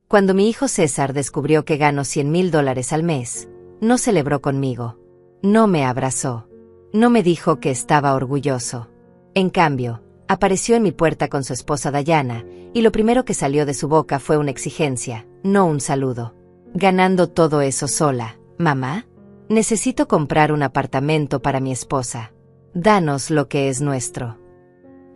Cuando mi hijo César descubrió que gano $100,000 al mes, no celebró conmigo. No me abrazó. No me dijo que estaba orgulloso. En cambio, apareció en mi puerta con su esposa Dayana, y lo primero que salió de su boca fue una exigencia, no un saludo. ¿Ganando todo eso sola, mamá? Necesito comprar un apartamento para mi esposa. Danos lo que es nuestro.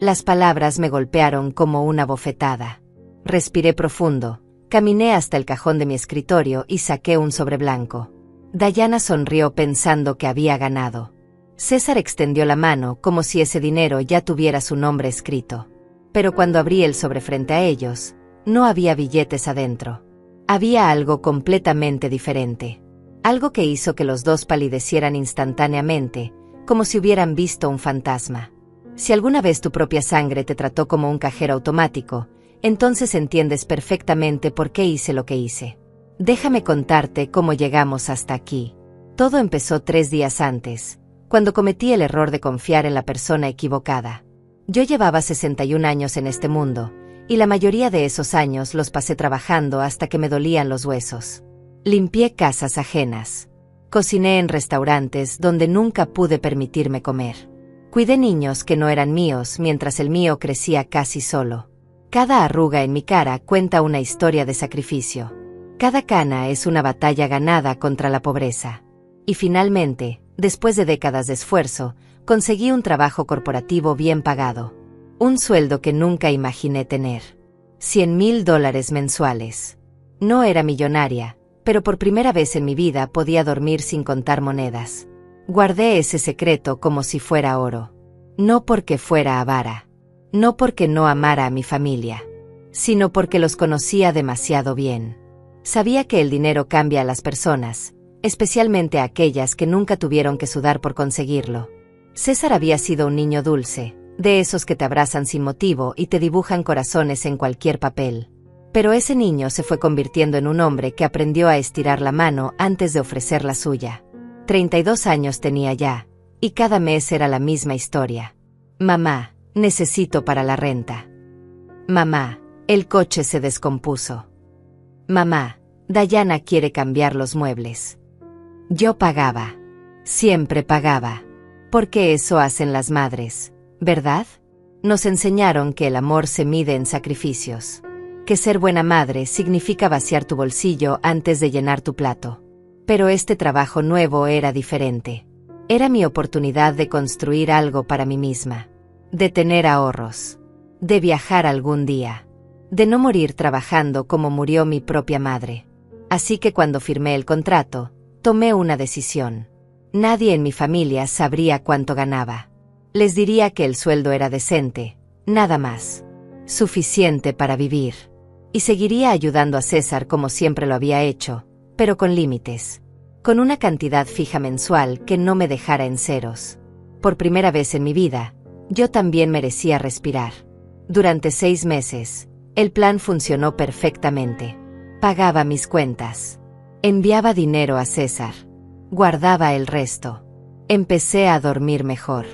Las palabras me golpearon como una bofetada. Respiré profundo, caminé hasta el cajón de mi escritorio y saqué un sobre blanco. Dayana sonrió pensando que había ganado. César extendió la mano como si ese dinero ya tuviera su nombre escrito. Pero cuando abrí el sobre frente a ellos, no había billetes adentro. Había algo completamente diferente. Algo que hizo que los dos palidecieran instantáneamente, como si hubieran visto un fantasma. Si alguna vez tu propia sangre te trató como un cajero automático, entonces entiendes perfectamente por qué hice lo que hice. Déjame contarte cómo llegamos hasta aquí. Todo empezó 3 días antes, cuando cometí el error de confiar en la persona equivocada. Yo llevaba 61 años en este mundo, y la mayoría de esos años los pasé trabajando hasta que me dolían los huesos. Limpié casas ajenas. Cociné en restaurantes donde nunca pude permitirme comer. Cuidé niños que no eran míos mientras el mío crecía casi solo. Cada arruga en mi cara cuenta una historia de sacrificio. Cada cana es una batalla ganada contra la pobreza. Y finalmente, después de décadas de esfuerzo, conseguí un trabajo corporativo bien pagado. Un sueldo que nunca imaginé tener. $100,000 mensuales. No era millonaria, pero por primera vez en mi vida podía dormir sin contar monedas. Guardé ese secreto como si fuera oro. No porque fuera avara. No porque no amara a mi familia. Sino porque los conocía demasiado bien. Sabía que el dinero cambia a las personas, especialmente a aquellas que nunca tuvieron que sudar por conseguirlo. César había sido un niño dulce, de esos que te abrazan sin motivo y te dibujan corazones en cualquier papel. Pero ese niño se fue convirtiendo en un hombre que aprendió a estirar la mano antes de ofrecer la suya. 32 años tenía ya, y cada mes era la misma historia. Mamá, necesito para la renta. Mamá, el coche se descompuso. Mamá, Dayana quiere cambiar los muebles. Yo pagaba. Siempre pagaba. Porque eso hacen las madres, ¿verdad? Nos enseñaron que el amor se mide en sacrificios. Que ser buena madre significa vaciar tu bolsillo antes de llenar tu plato. Pero este trabajo nuevo era diferente. Era mi oportunidad de construir algo para mí misma. De tener ahorros. De viajar algún día. De no morir trabajando como murió mi propia madre. Así que cuando firmé el contrato, tomé una decisión. Nadie en mi familia sabría cuánto ganaba. Les diría que el sueldo era decente, nada más. Suficiente para vivir. Y seguiría ayudando a César como siempre lo había hecho, pero con límites. Con una cantidad fija mensual que no me dejara en ceros. Por primera vez en mi vida, yo también merecía respirar. Durante 6 meses, el plan funcionó perfectamente. Pagaba mis cuentas. Enviaba dinero a César. Guardaba el resto. Empecé a dormir mejor.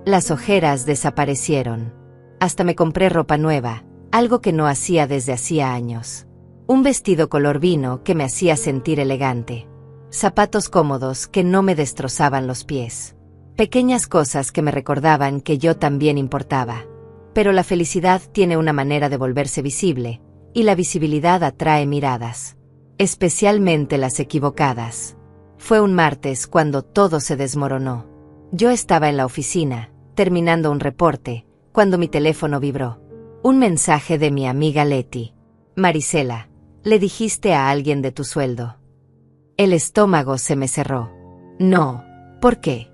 Las ojeras desaparecieron. Hasta me compré ropa nueva, algo que no hacía desde hacía años. Un vestido color vino que me hacía sentir elegante. Zapatos cómodos que no me destrozaban los pies. Pequeñas cosas que me recordaban que yo también importaba. Pero la felicidad tiene una manera de volverse visible, y la visibilidad atrae miradas. Especialmente las equivocadas. Fue un martes cuando todo se desmoronó. Yo estaba en la oficina, terminando un reporte, cuando mi teléfono vibró. Un mensaje de mi amiga Leti. Marisela, ¿le dijiste a alguien de tu sueldo? El estómago se me cerró. No, ¿por qué?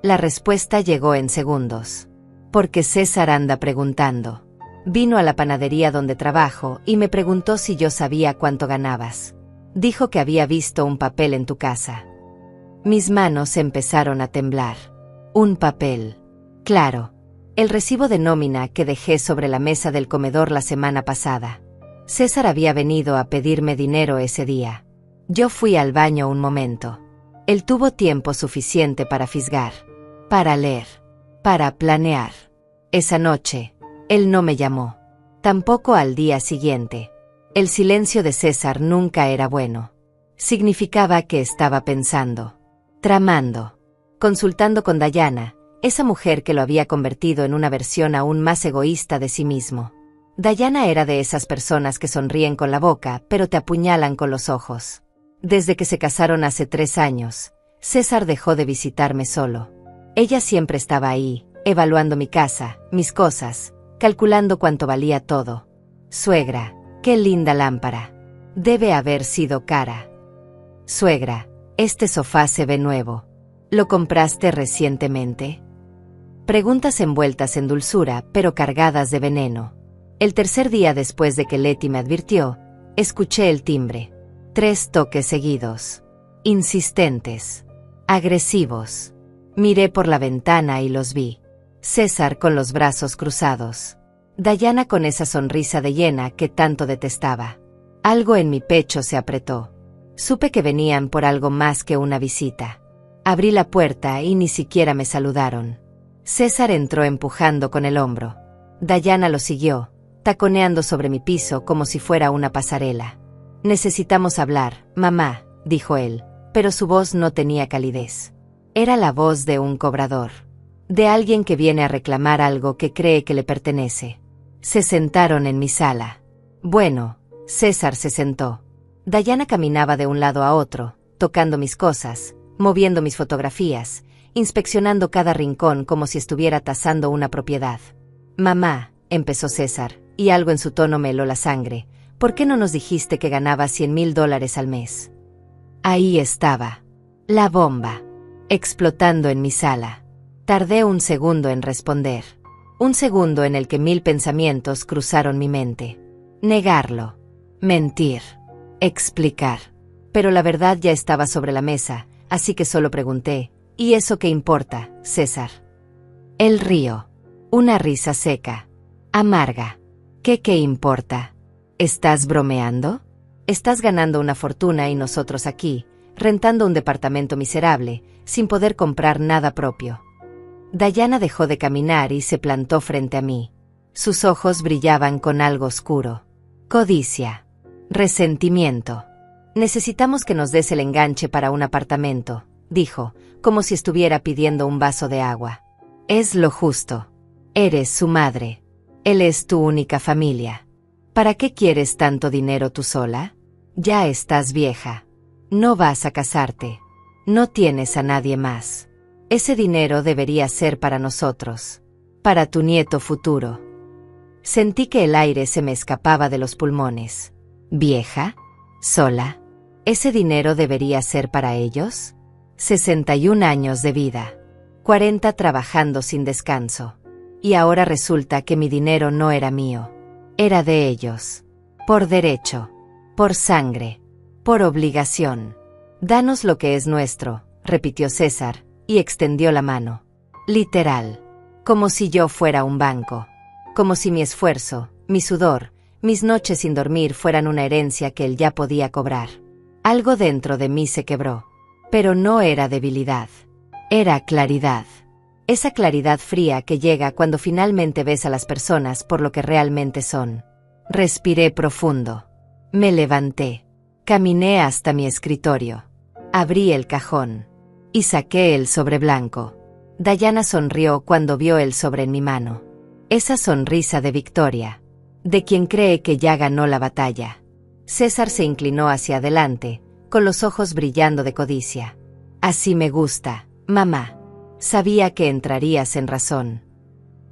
La respuesta llegó en segundos. Porque César anda preguntando. Vino a la panadería donde trabajo y me preguntó si yo sabía cuánto ganabas. Dijo que había visto un papel en tu casa. Mis manos empezaron a temblar. Un papel. Claro. El recibo de nómina que dejé sobre la mesa del comedor la semana pasada. César había venido a pedirme dinero ese día. Yo fui al baño un momento. Él tuvo tiempo suficiente para fisgar. Para leer. Para planear. Esa noche, él no me llamó. Tampoco al día siguiente. El silencio de César nunca era bueno. Significaba que estaba pensando, tramando, consultando con Dayana, esa mujer que lo había convertido en una versión aún más egoísta de sí mismo. Dayana era de esas personas que sonríen con la boca, pero te apuñalan con los ojos. Desde que se casaron hace 3 años, César dejó de visitarme solo. Ella siempre estaba ahí, evaluando mi casa, mis cosas, calculando cuánto valía todo. Suegra, qué linda lámpara. Debe haber sido cara. Suegra, este sofá se ve nuevo. ¿Lo compraste recientemente? Preguntas envueltas en dulzura, pero cargadas de veneno. El tercer día después de que Leti me advirtió, escuché el timbre. 3 toques seguidos. Insistentes. Agresivos. Miré por la ventana y los vi. César con los brazos cruzados. Dayana con esa sonrisa de hiena que tanto detestaba. Algo en mi pecho se apretó. Supe que venían por algo más que una visita. Abrí la puerta y ni siquiera me saludaron. César entró empujando con el hombro. Dayana lo siguió, taconeando sobre mi piso como si fuera una pasarela. «Necesitamos hablar, mamá», dijo él, pero su voz no tenía calidez. Era la voz de un cobrador. De alguien que viene a reclamar algo que cree que le pertenece. Se sentaron en mi sala. Bueno, César se sentó. Dayana caminaba de un lado a otro, tocando mis cosas, moviendo mis fotografías, inspeccionando cada rincón como si estuviera tasando una propiedad. «Mamá», empezó César, y algo en su tono me heló la sangre, «¿por qué no nos dijiste que ganabas $100,000 al mes?» Ahí estaba. La bomba. Explotando en mi sala. Tardé un segundo en responder. Un segundo en el que 1000 pensamientos cruzaron mi mente. Negarlo. Mentir. Explicar. Pero la verdad ya estaba sobre la mesa, así que solo pregunté, «¿Y eso qué importa, César?» Él rió. Una risa seca. Amarga. ¿Qué importa? ¿Estás bromeando? Estás ganando una fortuna y nosotros aquí, rentando un departamento miserable, sin poder comprar nada propio. Dayana dejó de caminar y se plantó frente a mí. Sus ojos brillaban con algo oscuro. Codicia. Resentimiento. «Necesitamos que nos des el enganche para un apartamento», dijo, como si estuviera pidiendo un vaso de agua. «Es lo justo. Eres su madre. Él es tu única familia. ¿Para qué quieres tanto dinero tú sola? Ya estás vieja. No vas a casarte. No tienes a nadie más. Ese dinero debería ser para nosotros. Para tu nieto futuro». Sentí que el aire se me escapaba de los pulmones. ¿Vieja? ¿Sola? ¿Ese dinero debería ser para ellos? 61 años de vida. 40 trabajando sin descanso. Y ahora resulta que mi dinero no era mío. Era de ellos. Por derecho. Por sangre. Por obligación. «Danos lo que es nuestro», repitió César, y extendió la mano. Literal. Como si yo fuera un banco. Como si mi esfuerzo, mi sudor, mis noches sin dormir fueran una herencia que él ya podía cobrar. Algo dentro de mí se quebró. Pero no era debilidad. Era claridad. Esa claridad fría que llega cuando finalmente ves a las personas por lo que realmente son. Respiré profundo. Me levanté. Caminé hasta mi escritorio. Abrí el cajón. Y saqué el sobre blanco. Dayana sonrió cuando vio el sobre en mi mano. Esa sonrisa de victoria. De quien cree que ya ganó la batalla. César se inclinó hacia adelante, con los ojos brillando de codicia. «Así me gusta, mamá. Sabía que entrarías en razón».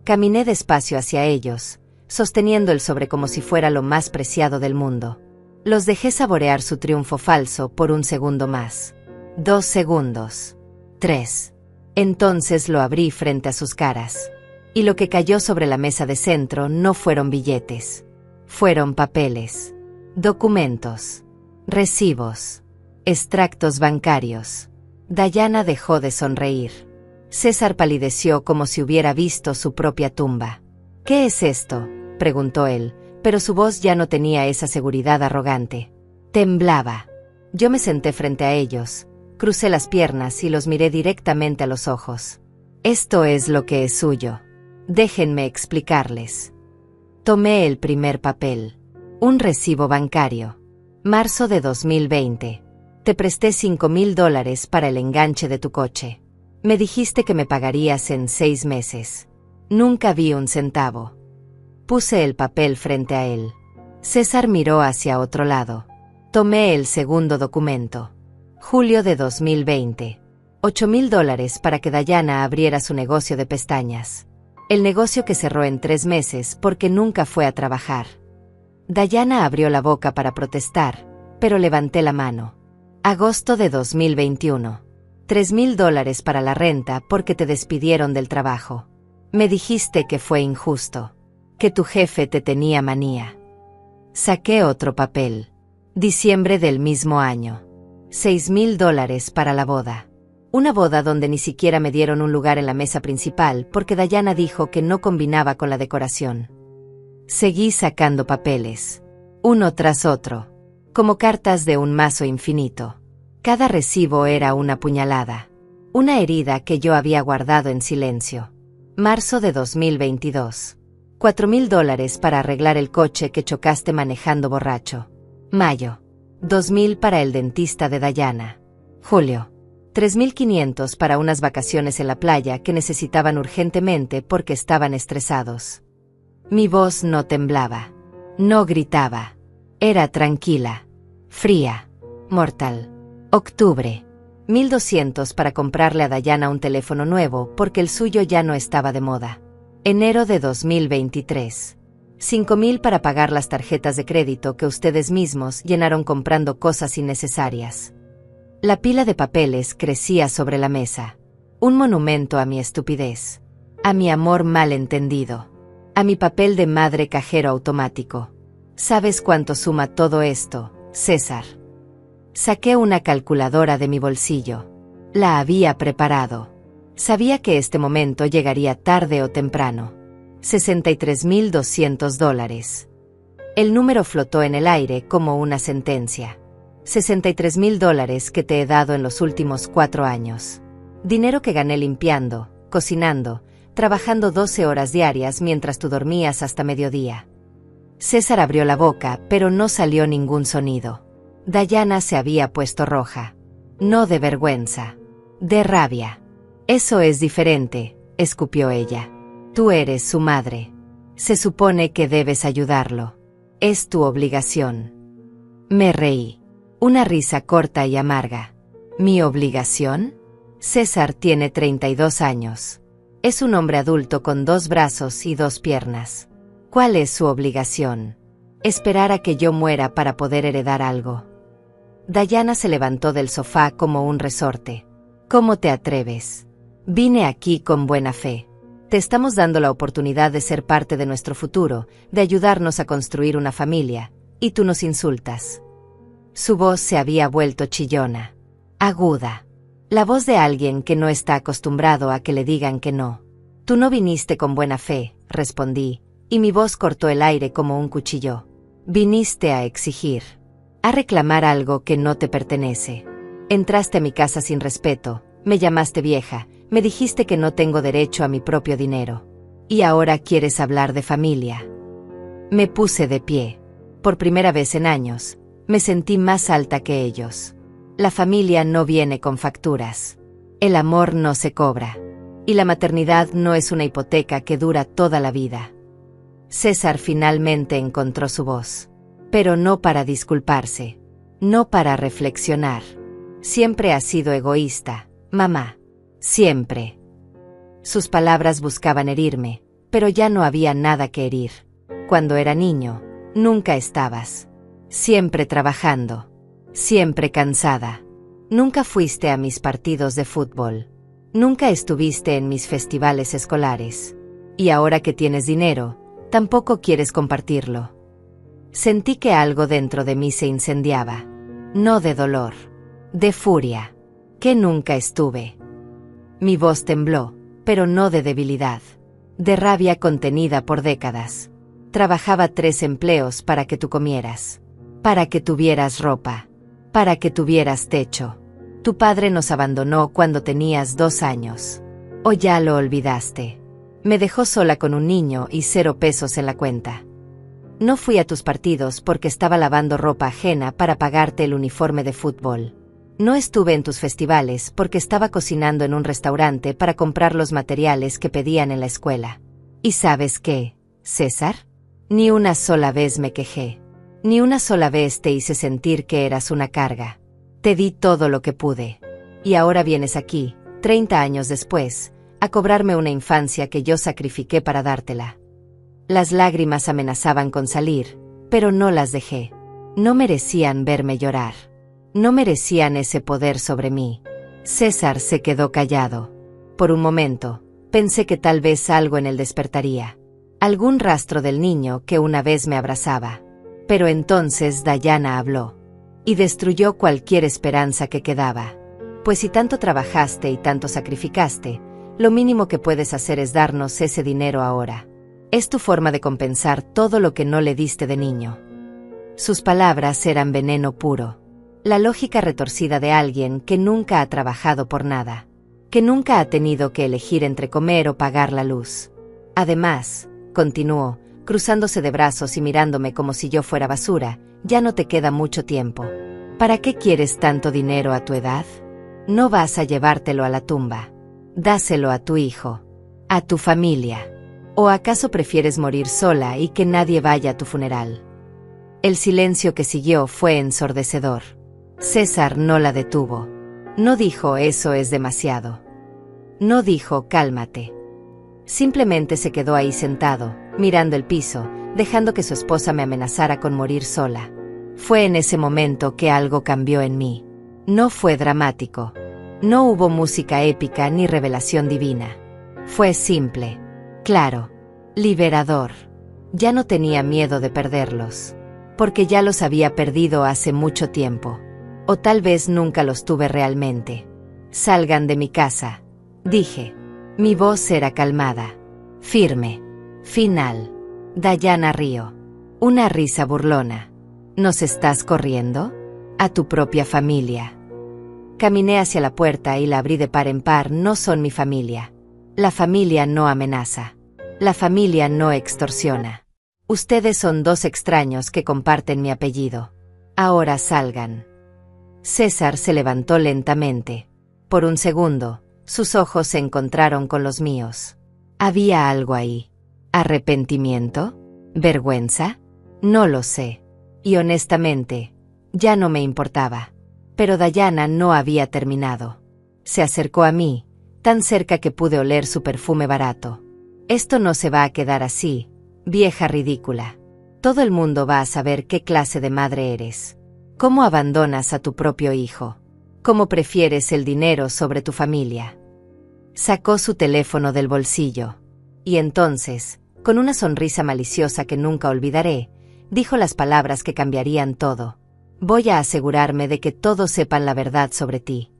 Caminé despacio hacia ellos, sosteniendo el sobre como si fuera lo más preciado del mundo. Los dejé saborear su triunfo falso por un segundo más. 2 segundos. 3. Entonces lo abrí frente a sus caras. Y lo que cayó sobre la mesa de centro no fueron billetes. Fueron papeles. Documentos. Recibos. Extractos bancarios. Dayana dejó de sonreír. César palideció como si hubiera visto su propia tumba. «¿Qué es esto?», preguntó él, pero su voz ya no tenía esa seguridad arrogante. Temblaba. Yo me senté frente a ellos, crucé las piernas y los miré directamente a los ojos. «Esto es lo que es suyo. Déjenme explicarles». Tomé el primer papel. Un recibo bancario. Marzo de 2020. Te presté $5,000 para el enganche de tu coche. Me dijiste que me pagarías en 6 meses. Nunca vi un centavo. Puse el papel frente a él. César miró hacia otro lado. Tomé el segundo documento. Julio de 2020. $8,000 para que Dayana abriera su negocio de pestañas. El negocio que cerró en 3 meses porque nunca fue a trabajar. Dayana abrió la boca para protestar, pero levanté la mano. Agosto de 2021. $3,000 para la renta porque te despidieron del trabajo. Me dijiste que fue injusto, que tu jefe te tenía manía. Saqué otro papel. Diciembre del mismo año. $6,000 para la boda. Una boda donde ni siquiera me dieron un lugar en la mesa principal porque Dayana dijo que no combinaba con la decoración. Seguí sacando papeles, uno tras otro, como cartas de un mazo infinito. Cada recibo era una puñalada, una herida que yo había guardado en silencio. Marzo de 2022. $4,000 para arreglar el coche que chocaste manejando borracho. Mayo. $2,000 para el dentista de Dayana. Julio. $3,500 para unas vacaciones en la playa que necesitaban urgentemente porque estaban estresados. Mi voz no temblaba, no gritaba. Era tranquila, fría, mortal. Octubre. $1,200 para comprarle a Dayana un teléfono nuevo porque el suyo ya no estaba de moda. Enero de 2023. $5,000 para pagar las tarjetas de crédito que ustedes mismos llenaron comprando cosas innecesarias. La pila de papeles crecía sobre la mesa. Un monumento a mi estupidez, a mi amor mal entendido, a mi papel de madre cajero automático. ¿Sabes cuánto suma todo esto, César? Saqué una calculadora de mi bolsillo. La había preparado. Sabía que este momento llegaría tarde o temprano. $63,200. El número flotó en el aire como una sentencia. $63,000 que te he dado en los últimos 4 años. Dinero que gané limpiando, cocinando, trabajando 12 horas diarias mientras tú dormías hasta mediodía. César abrió la boca, pero no salió ningún sonido. Dayana se había puesto roja. No de vergüenza, de rabia. Eso es diferente, escupió ella. Tú eres su madre. Se supone que debes ayudarlo. Es tu obligación. Me reí. Una risa corta y amarga. ¿Mi obligación? César tiene 32 años. Es un hombre adulto con 2 brazos y 2 piernas. ¿Cuál es su obligación? Esperar a que yo muera para poder heredar algo. Dayana se levantó del sofá como un resorte. ¿Cómo te atreves? Vine aquí con buena fe. Te estamos dando la oportunidad de ser parte de nuestro futuro, de ayudarnos a construir una familia, y tú nos insultas. Su voz se había vuelto chillona, aguda. La voz de alguien que no está acostumbrado a que le digan que no. Tú no viniste con buena fe, respondí, y mi voz cortó el aire como un cuchillo. Viniste a exigir, a reclamar algo que no te pertenece. Entraste a mi casa sin respeto, me llamaste vieja, me dijiste que no tengo derecho a mi propio dinero. Y ahora quieres hablar de familia. Me puse de pie. Por primera vez en años, me sentí más alta que ellos. La familia no viene con facturas. El amor no se cobra. Y la maternidad no es una hipoteca que dura toda la vida. César finalmente encontró su voz. Pero no para disculparse. No para reflexionar. Siempre has sido egoísta, mamá. Siempre. Sus palabras buscaban herirme, pero ya no había nada que herir. Cuando era niño, nunca estabas. Siempre trabajando. Siempre cansada. Nunca fuiste a mis partidos de fútbol. Nunca estuviste en mis festivales escolares. Y ahora que tienes dinero, tampoco quieres compartirlo. Sentí que algo dentro de mí se incendiaba. No de dolor. De furia. Que nunca estuve. Mi voz tembló, pero no de debilidad. De rabia contenida por décadas. Trabajaba 3 empleos para que tú comieras. Para que tuvieras ropa. Para que tuvieras techo. Tu padre nos abandonó cuando tenías 2 años. ¿O ya lo olvidaste? Me dejó sola con un niño y 0 pesos en la cuenta. No fui a tus partidos porque estaba lavando ropa ajena para pagarte el uniforme de fútbol. No estuve en tus festivales porque estaba cocinando en un restaurante para comprar los materiales que pedían en la escuela. ¿Y sabes qué, César? Ni una sola vez me quejé. Ni una sola vez te hice sentir que eras una carga. Te di todo lo que pude. Y ahora vienes aquí, 30 años después, a cobrarme una infancia que yo sacrifiqué para dártela. Las lágrimas amenazaban con salir, pero no las dejé. No merecían verme llorar. No merecían ese poder sobre mí. César se quedó callado. Por un momento, pensé que tal vez algo en él despertaría. Algún rastro del niño que una vez me abrazaba. Pero entonces Dayana habló. Y destruyó cualquier esperanza que quedaba. Pues si tanto trabajaste y tanto sacrificaste, lo mínimo que puedes hacer es darnos ese dinero ahora. Es tu forma de compensar todo lo que no le diste de niño. Sus palabras eran veneno puro. La lógica retorcida de alguien que nunca ha trabajado por nada. Que nunca ha tenido que elegir entre comer o pagar la luz. Además, continuó, cruzándose de brazos y mirándome como si yo fuera basura, ya no te queda mucho tiempo. ¿Para qué quieres tanto dinero a tu edad? No vas a llevártelo a la tumba. Dáselo a tu hijo. A tu familia. ¿O acaso prefieres morir sola y que nadie vaya a tu funeral? El silencio que siguió fue ensordecedor. César no la detuvo. No dijo eso es demasiado. No dijo cálmate. Simplemente se quedó ahí sentado, mirando el piso, dejando que su esposa me amenazara con morir sola. Fue en ese momento que algo cambió en mí. No fue dramático. No hubo música épica ni revelación divina. Fue simple, claro, liberador. Ya no tenía miedo de perderlos. Porque ya los había perdido hace mucho tiempo. O tal vez nunca los tuve realmente. Salgan de mi casa, dije. Mi voz era calmada, firme, final. Dayana rió. Una risa burlona. ¿Nos estás corriendo? A tu propia familia. Caminé hacia la puerta y la abrí de par en par. No son mi familia. La familia no amenaza. La familia no extorsiona. Ustedes son dos extraños que comparten mi apellido. Ahora salgan. César se levantó lentamente. Por un segundo, sus ojos se encontraron con los míos. ¿Había algo ahí? ¿Arrepentimiento? ¿Vergüenza? No lo sé. Y honestamente, ya no me importaba. Pero Dayana no había terminado. Se acercó a mí, tan cerca que pude oler su perfume barato. Esto no se va a quedar así, vieja ridícula. Todo el mundo va a saber qué clase de madre eres. ¿Cómo abandonas a tu propio hijo? ¿Cómo prefieres el dinero sobre tu familia? Sacó su teléfono del bolsillo. Y entonces, con una sonrisa maliciosa que nunca olvidaré, dijo las palabras que cambiarían todo. Voy a asegurarme de que todos sepan la verdad sobre ti.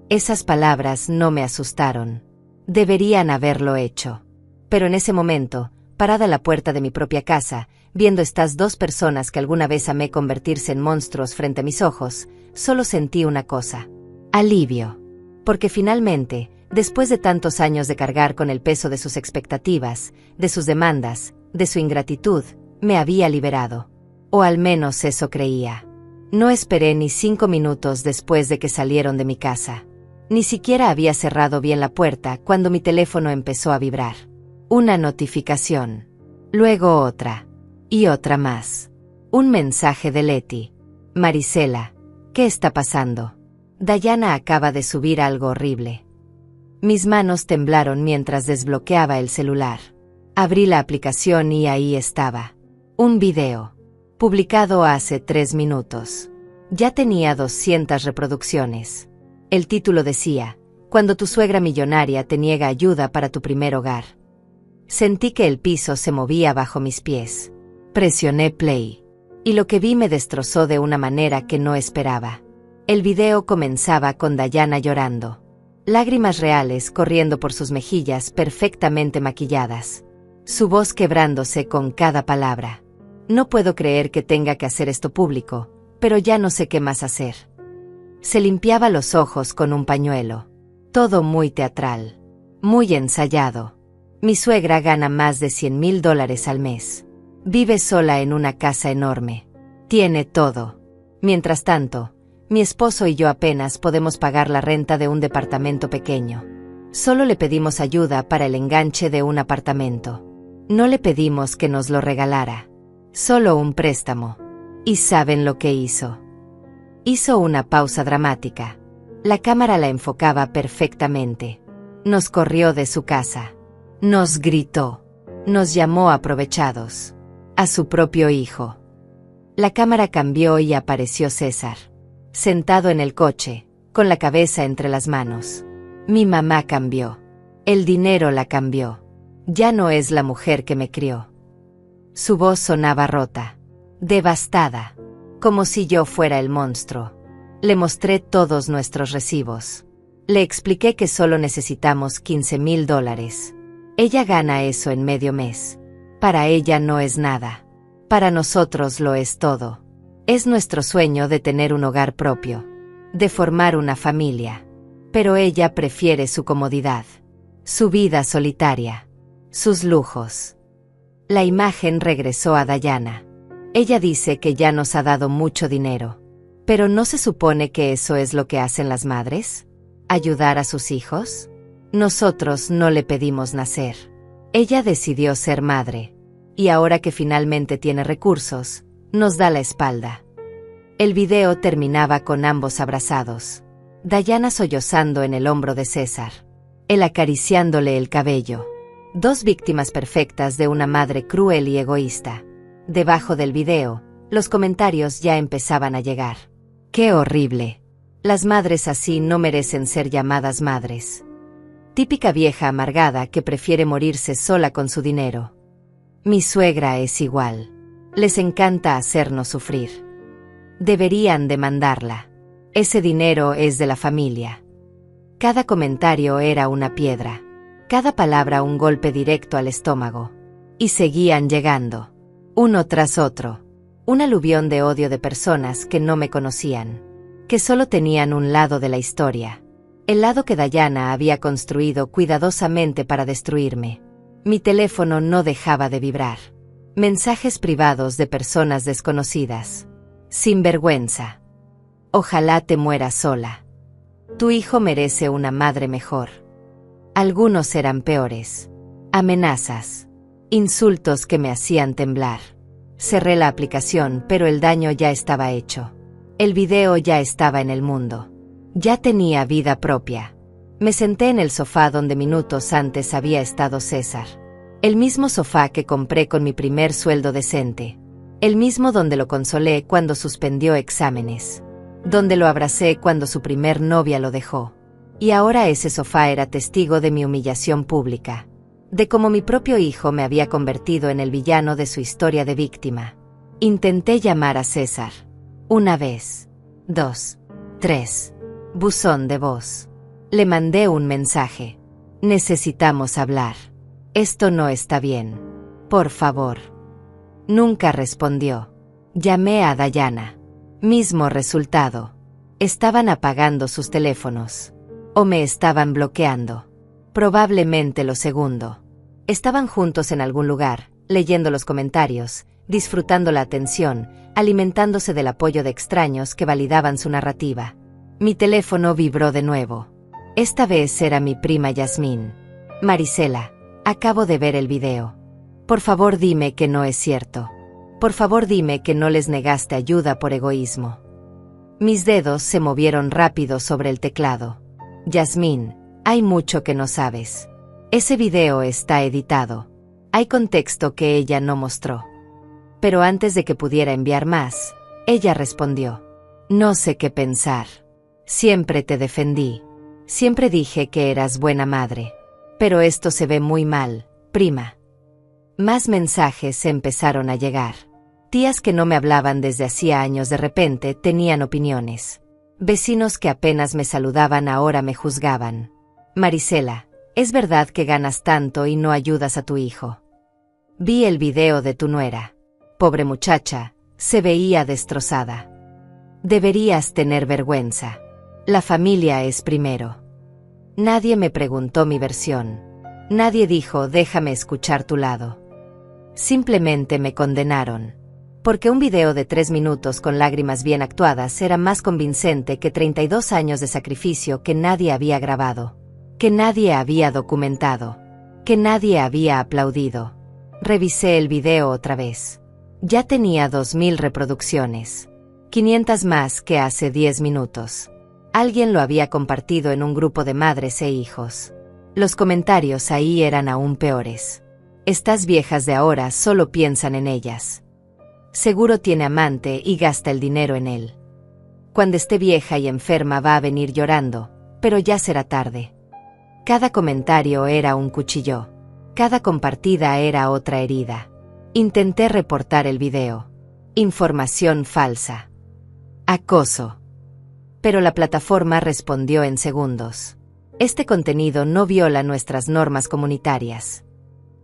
Esas palabras no me asustaron. Deberían haberlo hecho. Pero en ese momento, parada a la puerta de mi propia casa, viendo estas dos personas que alguna vez amé convertirse en monstruos frente a mis ojos, solo sentí una cosa. Alivio. Porque finalmente, después de tantos años de cargar con el peso de sus expectativas, de sus demandas, de su ingratitud, me había liberado. O al menos eso creía. No esperé ni 5 minutos después de que salieron de mi casa. Ni siquiera había cerrado bien la puerta cuando mi teléfono empezó a vibrar. Una notificación. Luego otra. Y otra más. Un mensaje de Leti. Marisela, ¿qué está pasando? Dayana acaba de subir algo horrible. Mis manos temblaron mientras desbloqueaba el celular. Abrí la aplicación y ahí estaba. Un video. Publicado hace 3 minutos. Ya tenía 200 reproducciones. El título decía, cuando tu suegra millonaria te niega ayuda para tu primer hogar. Sentí que el piso se movía bajo mis pies. Presioné play. Y lo que vi me destrozó de una manera que no esperaba. El video comenzaba con Dayana llorando. Lágrimas reales corriendo por sus mejillas perfectamente maquilladas. Su voz quebrándose con cada palabra. No puedo creer que tenga que hacer esto público, pero ya no sé qué más hacer. Se limpiaba los ojos con un pañuelo. Todo muy teatral. Muy ensayado. Mi suegra gana más de $100,000 al mes. Vive sola en una casa enorme. Tiene todo. Mientras tanto, mi esposo y yo apenas podemos pagar la renta de un departamento pequeño. Solo le pedimos ayuda para el enganche de un apartamento. No le pedimos que nos lo regalara. Solo un préstamo. ¿Y saben lo que hizo? Hizo una pausa dramática. La cámara la enfocaba perfectamente. Nos corrió de su casa. Nos gritó. Nos llamó aprovechados. A su propio hijo. La cámara cambió y apareció César. Sentado en el coche, con la cabeza entre las manos. Mi mamá cambió. El dinero la cambió. Ya no es la mujer que me crió. Su voz sonaba rota. Devastada. Como si yo fuera el monstruo. Le mostré todos nuestros recibos. Le expliqué que solo necesitamos $15,000. Ella gana eso en medio mes. Para ella no es nada. Para nosotros lo es todo. Es nuestro sueño de tener un hogar propio. De formar una familia. Pero ella prefiere su comodidad. Su vida solitaria. Sus lujos. La imagen regresó a Dayana. Ella dice que ya nos ha dado mucho dinero. ¿Pero no se supone que eso es lo que hacen las madres? ¿Ayudar a sus hijos? Nosotros no le pedimos nacer. Ella decidió ser madre. Y ahora que finalmente tiene recursos, nos da la espalda. El video terminaba con ambos abrazados. Dayana sollozando en el hombro de César. Él acariciándole el cabello. Dos víctimas perfectas de una madre cruel y egoísta. Debajo del video, los comentarios ya empezaban a llegar. ¡Qué horrible! Las madres así no merecen ser llamadas madres. Típica vieja amargada que prefiere morirse sola con su dinero. Mi suegra es igual. Les encanta hacernos sufrir. Deberían demandarla. Ese dinero es de la familia. Cada comentario era una piedra. Cada palabra un golpe directo al estómago. Y seguían llegando. Uno tras otro. Un aluvión de odio de personas que no me conocían. Que solo tenían un lado de la historia. El lado que Dayana había construido cuidadosamente para destruirme. Mi teléfono no dejaba de vibrar. Mensajes privados de personas desconocidas. Sinvergüenza. Ojalá te mueras sola. Tu hijo merece una madre mejor. Algunos eran peores. Amenazas. Insultos que me hacían temblar. Cerré la aplicación, pero el daño ya estaba hecho. El video ya estaba en el mundo. Ya tenía vida propia. Me senté en el sofá donde minutos antes había estado César. El mismo sofá que compré con mi primer sueldo decente. El mismo donde lo consolé cuando suspendió exámenes. Donde lo abracé cuando su primer novia lo dejó. Y ahora ese sofá era testigo de mi humillación pública. De cómo mi propio hijo me había convertido en el villano de su historia de víctima. Intenté llamar a César. 1 vez. 2. 3. Buzón de voz. Le mandé un mensaje. Necesitamos hablar. Esto no está bien. Por favor. Nunca respondió. Llamé a Dayana. Mismo resultado. Estaban apagando sus teléfonos. O me estaban bloqueando. Probablemente lo segundo. Estaban juntos en algún lugar, leyendo los comentarios, disfrutando la atención, alimentándose del apoyo de extraños que validaban su narrativa. Mi teléfono vibró de nuevo. Esta vez era mi prima Yasmín. Marisela, acabo de ver el video. Por favor dime que no es cierto. Por favor dime que no les negaste ayuda por egoísmo. Mis dedos se movieron rápido sobre el teclado. Yasmín, hay mucho que no sabes. Ese video está editado. Hay contexto que ella no mostró. Pero antes de que pudiera enviar más, ella respondió. No sé qué pensar. Siempre te defendí. Siempre dije que eras buena madre. Pero esto se ve muy mal, prima. Más mensajes empezaron a llegar. Tías que no me hablaban desde hacía años de repente tenían opiniones. Vecinos que apenas me saludaban ahora me juzgaban. Marisela, ¿es verdad que ganas tanto y no ayudas a tu hijo? Vi el video de tu nuera. Pobre muchacha, se veía destrozada. Deberías tener vergüenza. La familia es primero. Nadie me preguntó mi versión. Nadie dijo, déjame escuchar tu lado. Simplemente me condenaron. Porque un video de 3 minutos con lágrimas bien actuadas era más convincente que 32 años de sacrificio que nadie había grabado, que nadie había documentado, que nadie había aplaudido. Revisé el video otra vez. Ya tenía 2000 reproducciones. 500 más que hace 10 minutos. Alguien lo había compartido en un grupo de madres e hijos. Los comentarios ahí eran aún peores. Estas viejas de ahora solo piensan en ellas. Seguro tiene amante y gasta el dinero en él. Cuando esté vieja y enferma va a venir llorando, pero ya será tarde. Cada comentario era un cuchillo. Cada compartida era otra herida. Intenté reportar el video. Información falsa. Acoso. Pero la plataforma respondió en segundos. Este contenido no viola nuestras normas comunitarias.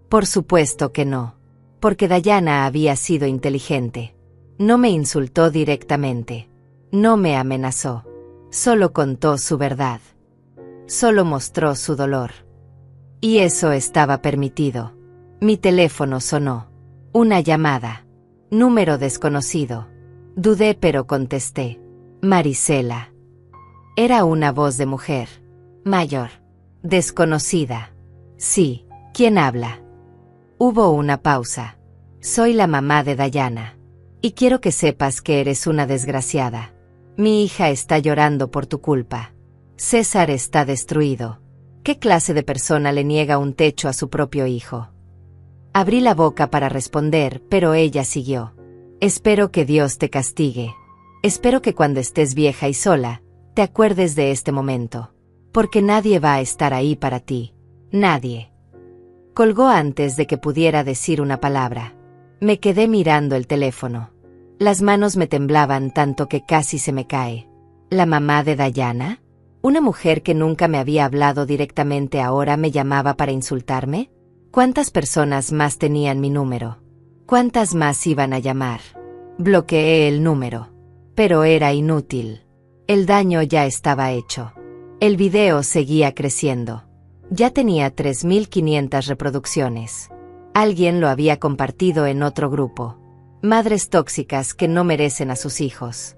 Por supuesto que no. Porque Dayana había sido inteligente. No me insultó directamente. No me amenazó. Solo contó su verdad. Solo mostró su dolor. Y eso estaba permitido. Mi teléfono sonó. Una llamada. Número desconocido. Dudé pero contesté. Marisela. Era una voz de mujer. Mayor. Desconocida. Sí, ¿quién habla? Hubo una pausa. Soy la mamá de Dayana. Y quiero que sepas que eres una desgraciada. Mi hija está llorando por tu culpa. César está destruido. ¿Qué clase de persona le niega un techo a su propio hijo? Abrí la boca para responder, pero ella siguió. Espero que Dios te castigue. Espero que cuando estés vieja y sola, te acuerdes de este momento. Porque nadie va a estar ahí para ti. Nadie. Colgó antes de que pudiera decir una palabra. Me quedé mirando el teléfono. Las manos me temblaban tanto que casi se me cae. ¿La mamá de Dayana? ¿Una mujer que nunca me había hablado directamente ahora me llamaba para insultarme? ¿Cuántas personas más tenían mi número? ¿Cuántas más iban a llamar? Bloqueé el número. Pero era inútil. El daño ya estaba hecho. El video seguía creciendo. Ya tenía 3500 reproducciones. Alguien lo había compartido en otro grupo. Madres tóxicas que no merecen a sus hijos.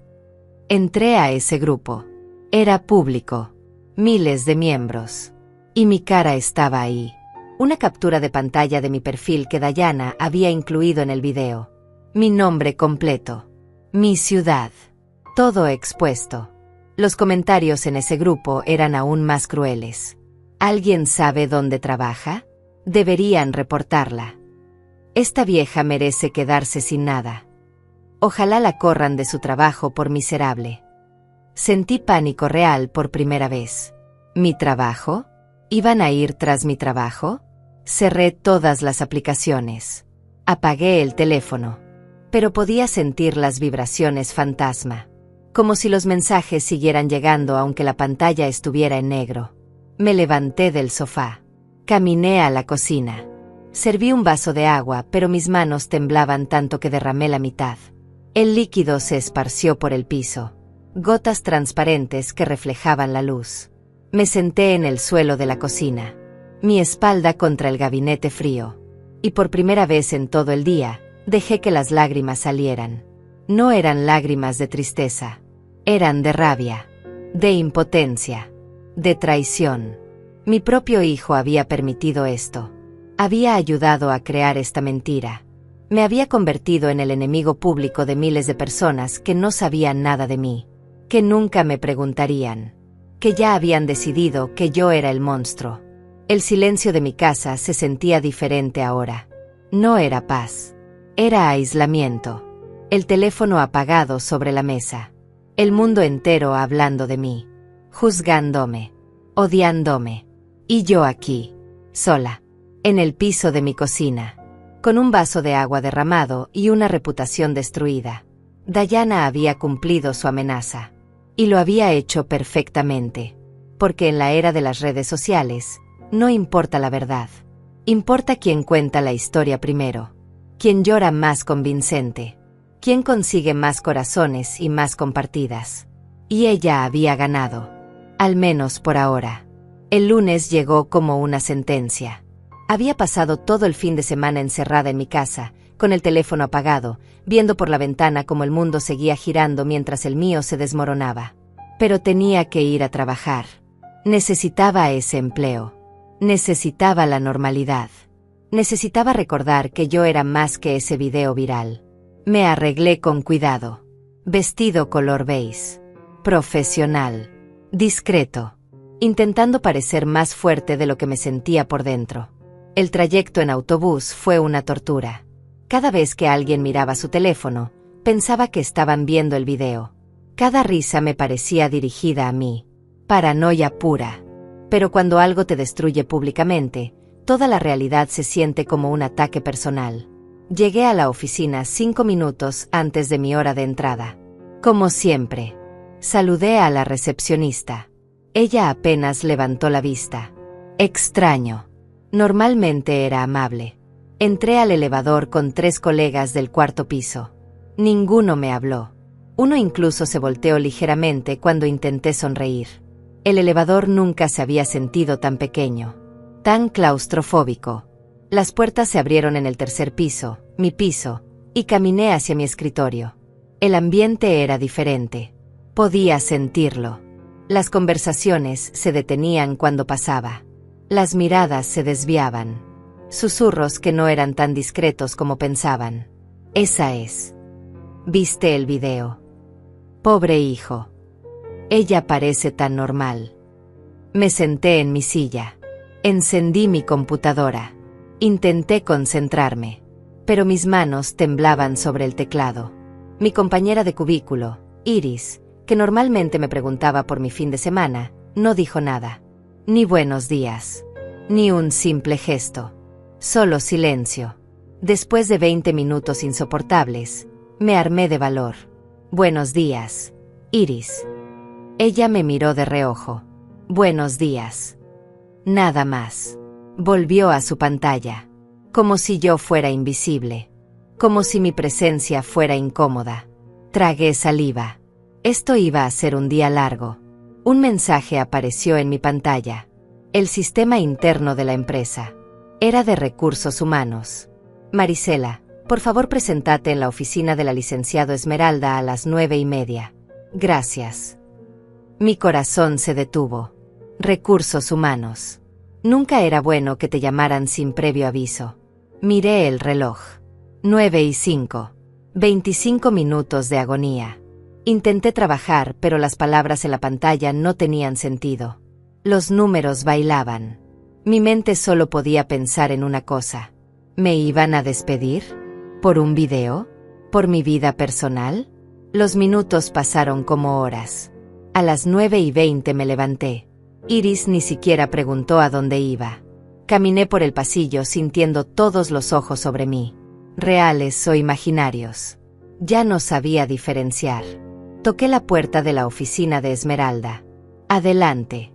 Entré a ese grupo. Era público. Miles de miembros. Y mi cara estaba ahí. Una captura de pantalla de mi perfil que Dayana había incluido en el video. Mi nombre completo. Mi ciudad. Todo expuesto. Los comentarios en ese grupo eran aún más crueles. ¿Alguien sabe dónde trabaja? Deberían reportarla. Esta vieja merece quedarse sin nada. Ojalá la corran de su trabajo por miserable. Sentí pánico real por primera vez. ¿Mi trabajo? ¿Iban a ir tras mi trabajo? Cerré todas las aplicaciones. Apagué el teléfono. Pero podía sentir las vibraciones fantasma. Como si los mensajes siguieran llegando aunque la pantalla estuviera en negro. Me levanté del sofá. Caminé a la cocina. Serví un vaso de agua, pero mis manos temblaban tanto que derramé la mitad. El líquido se esparció por el piso. Gotas transparentes que reflejaban la luz. Me senté en el suelo de la cocina. Mi espalda contra el gabinete frío. Y por primera vez en todo el día, dejé que las lágrimas salieran. No eran lágrimas de tristeza. Eran de rabia. De impotencia. De traición. Mi propio hijo había permitido esto. Había ayudado a crear esta mentira. Me había convertido en el enemigo público de miles de personas que no sabían nada de mí. Que nunca me preguntarían. Que ya habían decidido que yo era el monstruo. El silencio de mi casa se sentía diferente ahora. No era paz. Era aislamiento. El teléfono apagado sobre la mesa. El mundo entero hablando de mí. Juzgándome. Odiándome. Y yo aquí. Sola. En el piso de mi cocina. Con un vaso de agua derramado y una reputación destruida. Dayana había cumplido su amenaza. Y lo había hecho perfectamente. Porque en la era de las redes sociales, no importa la verdad. Importa quién cuenta la historia primero. Quién llora más convincente. Quién consigue más corazones y más compartidas. Y ella había ganado. Al menos por ahora. El lunes llegó como una sentencia. Había pasado todo el fin de semana encerrada en mi casa, con el teléfono apagado, viendo por la ventana cómo el mundo seguía girando mientras el mío se desmoronaba. Pero tenía que ir a trabajar. Necesitaba ese empleo. Necesitaba la normalidad. Necesitaba recordar que yo era más que ese video viral. Me arreglé con cuidado. Vestido color beige. Profesional. Discreto. Intentando parecer más fuerte de lo que me sentía por dentro. El trayecto en autobús fue una tortura. Cada vez que alguien miraba su teléfono, pensaba que estaban viendo el video. Cada risa me parecía dirigida a mí. Paranoia pura. Pero cuando algo te destruye públicamente, toda la realidad se siente como un ataque personal. Llegué a la oficina 5 minutos antes de mi hora de entrada. Como siempre. Saludé a la recepcionista. Ella apenas levantó la vista. Extraño. Normalmente era amable. Entré al elevador con 3 colegas del 4º piso. Ninguno me habló. Uno incluso se volteó ligeramente cuando intenté sonreír. El elevador nunca se había sentido tan pequeño, tan claustrofóbico. Las puertas se abrieron en el 3er piso, mi piso, y caminé hacia mi escritorio. El ambiente era diferente. Podía sentirlo. Las conversaciones se detenían cuando pasaba. Las miradas se desviaban. Susurros que no eran tan discretos como pensaban. Esa es. ¿Viste el video? Pobre hijo. Ella parece tan normal. Me senté en mi silla. Encendí mi computadora. Intenté concentrarme. Pero mis manos temblaban sobre el teclado. Mi compañera de cubículo, Iris, que normalmente me preguntaba por mi fin de semana, no dijo nada. Ni buenos días. Ni un simple gesto. Solo silencio. Después de 20 minutos insoportables, me armé de valor. Buenos días, Iris. Ella me miró de reojo. Buenos días. Nada más. Volvió a su pantalla. Como si yo fuera invisible. Como si mi presencia fuera incómoda. Tragué saliva. Esto iba a ser un día largo. Un mensaje apareció en mi pantalla. El sistema interno de la empresa. Era de recursos humanos. Marisela, por favor presentate en la oficina de la licenciado Esmeralda a las 9:30. Gracias. Mi corazón se detuvo. Recursos humanos. Nunca era bueno que te llamaran sin previo aviso. Miré el reloj. 9:05. 25 minutos de agonía. Intenté trabajar, pero las palabras en la pantalla no tenían sentido. Los números bailaban. Mi mente solo podía pensar en una cosa. ¿Me iban a despedir? ¿Por un video? ¿Por mi vida personal? Los minutos pasaron como horas. A las 9:20 me levanté. Iris ni siquiera preguntó a dónde iba. Caminé por el pasillo sintiendo todos los ojos sobre mí. Reales o imaginarios. Ya no sabía diferenciar. Toqué la puerta de la oficina de Esmeralda. Adelante.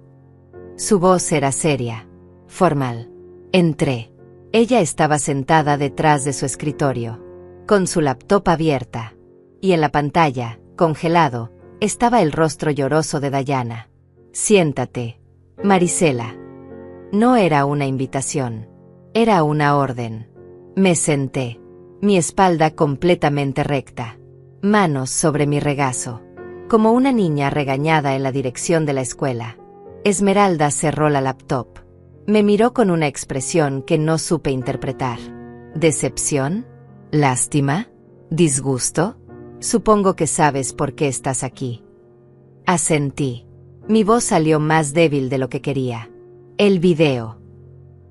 Su voz era seria, formal. Entré. Ella estaba sentada detrás de su escritorio, con su laptop abierta. Y en la pantalla, congelado, estaba el rostro lloroso de Dayana. Siéntate, Marisela. No era una invitación. Era una orden. Me senté. Mi espalda completamente recta. Manos sobre mi regazo. Como una niña regañada en la dirección de la escuela. Esmeralda cerró la laptop. Me miró con una expresión que no supe interpretar. ¿Decepción? ¿Lástima? ¿Disgusto? Supongo que sabes por qué estás aquí. Asentí. Mi voz salió más débil de lo que quería. El video.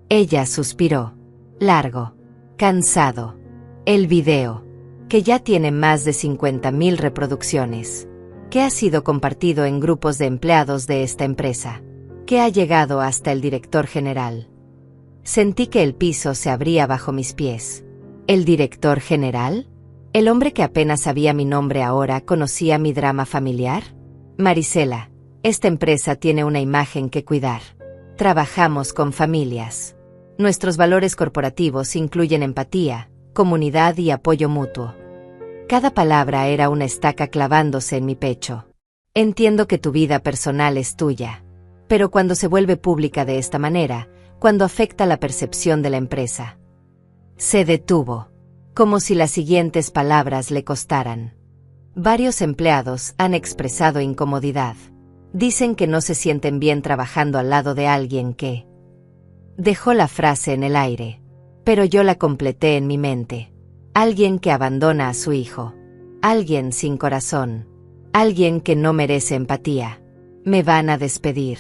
Ella suspiró. Largo. Cansado. El video. Que ya tiene más de 50.000 reproducciones. Que ha sido compartido en grupos de empleados de esta empresa. Que ha llegado hasta el director general. Sentí que el piso se abría bajo mis pies. ¿El director general? ¿El hombre que apenas sabía mi nombre ahora conocía mi drama familiar? Marisela, esta empresa tiene una imagen que cuidar. Trabajamos con familias. Nuestros valores corporativos incluyen empatía, comunidad y apoyo mutuo. Cada palabra era una estaca clavándose en mi pecho. Entiendo que tu vida personal es tuya. Pero cuando se vuelve pública de esta manera, cuando afecta la percepción de la empresa. Se detuvo, como si las siguientes palabras le costaran. Varios empleados han expresado incomodidad. Dicen que no se sienten bien trabajando al lado de alguien que... Dejó la frase en el aire, pero yo la completé en mi mente. Alguien que abandona a su hijo. Alguien sin corazón. Alguien que no merece empatía. Me van a despedir.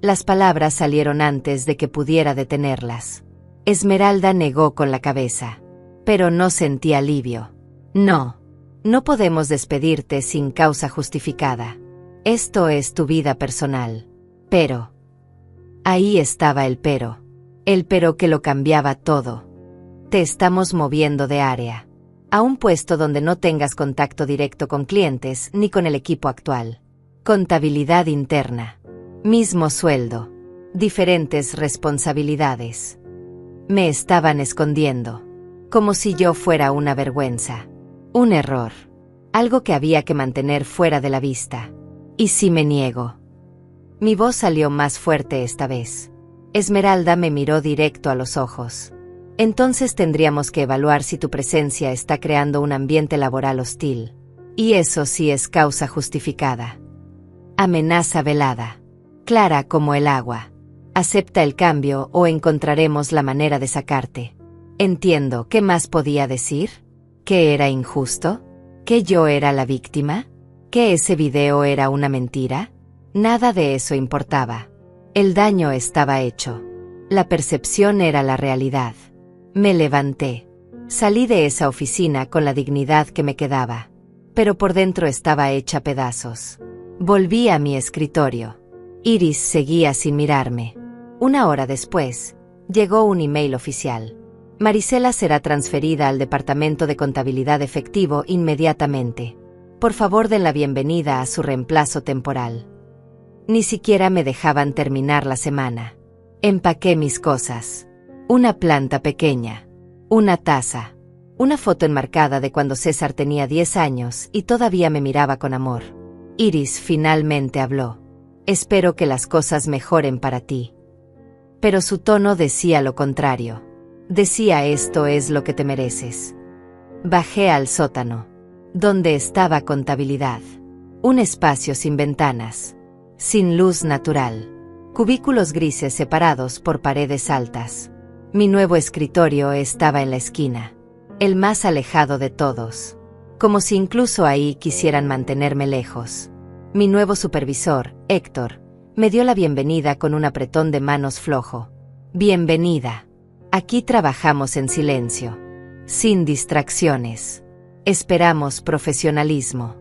Las palabras salieron antes de que pudiera detenerlas. Esmeralda negó con la cabeza. Pero no sentí alivio. No. No podemos despedirte sin causa justificada. Esto es tu vida personal. Pero... Ahí estaba el pero. El pero que lo cambiaba todo. Te estamos moviendo de área. A un puesto donde no tengas contacto directo con clientes ni con el equipo actual. Contabilidad interna. Mismo sueldo. Diferentes responsabilidades. Me estaban escondiendo. Como si yo fuera una vergüenza. Un error. Algo que había que mantener fuera de la vista. ¿Y si me niego? Mi voz salió más fuerte esta vez. Esmeralda me miró directo a los ojos. Entonces tendríamos que evaluar si tu presencia está creando un ambiente laboral hostil. Y eso sí es causa justificada. Amenaza velada. Clara como el agua. Acepta el cambio o encontraremos la manera de sacarte. Entiendo, ¿qué más podía decir? ¿Que era injusto? ¿Que yo era la víctima? ¿Que ese video era una mentira? Nada de eso importaba. El daño estaba hecho. La percepción era la realidad. Me levanté. Salí de esa oficina con la dignidad que me quedaba. Pero por dentro estaba hecha pedazos. Volví a mi escritorio. Iris seguía sin mirarme. Una hora después, llegó un email oficial. Marisela será transferida al departamento de contabilidad efectivo inmediatamente. Por favor, den la bienvenida a su reemplazo temporal. Ni siquiera me dejaban terminar la semana. Empaqué mis cosas. Una planta pequeña. Una taza. Una foto enmarcada de cuando César tenía 10 años y todavía me miraba con amor. Iris finalmente habló. Espero que las cosas mejoren para ti. Pero su tono decía lo contrario. Decía, esto es lo que te mereces. Bajé al sótano, donde estaba contabilidad. Un espacio sin ventanas. Sin luz natural. Cubículos grises separados por paredes altas. Mi nuevo escritorio estaba en la esquina. El más alejado de todos. Como si incluso ahí quisieran mantenerme lejos. Mi nuevo supervisor, Héctor, me dio la bienvenida con un apretón de manos flojo. Bienvenida. Aquí trabajamos en silencio. Sin distracciones. Esperamos profesionalismo.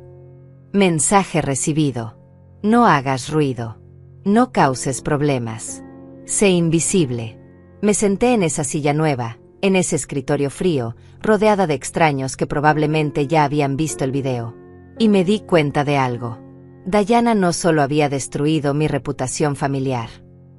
Mensaje recibido. No hagas ruido. No causes problemas. Sé invisible. Me senté en esa silla nueva, en ese escritorio frío, rodeada de extraños que probablemente ya habían visto el video. Y me di cuenta de algo. Dayana no solo había destruido mi reputación familiar.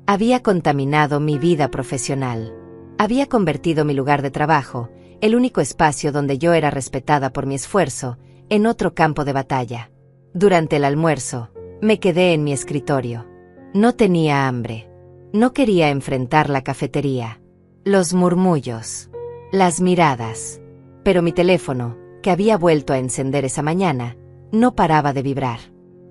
Había contaminado mi vida profesional. Había convertido mi lugar de trabajo, el único espacio donde yo era respetada por mi esfuerzo, en otro campo de batalla. Durante el almuerzo, me quedé en mi escritorio. No tenía hambre. No quería enfrentar la cafetería. Los murmullos. Las miradas. Pero mi teléfono, que había vuelto a encender esa mañana, no paraba de vibrar.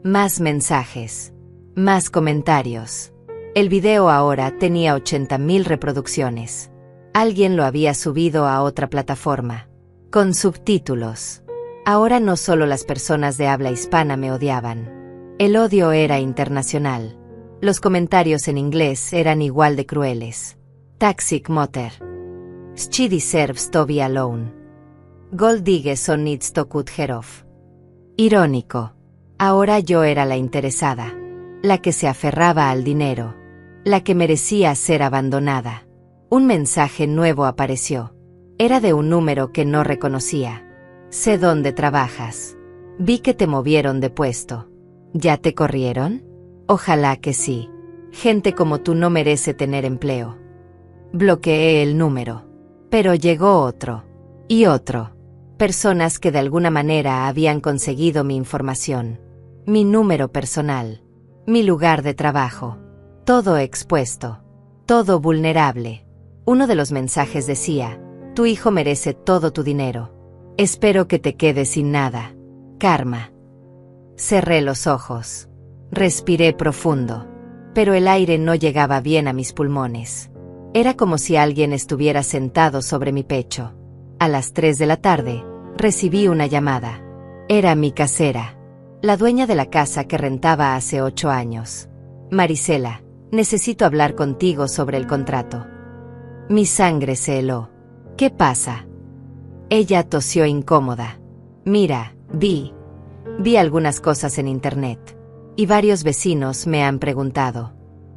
Más mensajes. Más comentarios. El video ahora tenía 80.000 reproducciones. Alguien lo había subido a otra plataforma. Con subtítulos. Ahora no solo las personas de habla hispana me odiaban. El odio era internacional. Los comentarios en inglés eran igual de crueles. Toxic Motor. She deserves to be alone. Gold digger needs to cut her off. Irónico. Ahora yo era la interesada. La que se aferraba al dinero. La que merecía ser abandonada. Un mensaje nuevo apareció. Era de un número que no reconocía. Sé dónde trabajas. Vi que te movieron de puesto. ¿Ya te corrieron? Ojalá que sí. Gente como tú no merece tener empleo. Bloqueé el número. Pero llegó otro. Y otro. Personas que de alguna manera habían conseguido mi información. Mi número personal. Mi lugar de trabajo. Todo expuesto. Todo vulnerable. Uno de los mensajes decía: tu hijo merece todo tu dinero. Espero que te quedes sin nada. Karma. Cerré los ojos. Respiré profundo. Pero el aire no llegaba bien a mis pulmones. Era como si alguien estuviera sentado sobre mi pecho. A las 3 de la tarde, recibí una llamada. Era mi casera, la dueña de la casa que rentaba hace 8 años. Marisela, necesito hablar contigo sobre el contrato. Mi sangre se heló. ¿Qué pasa? Ella tosió incómoda. Mira, vi algunas cosas en internet. Y varios vecinos me han preguntado.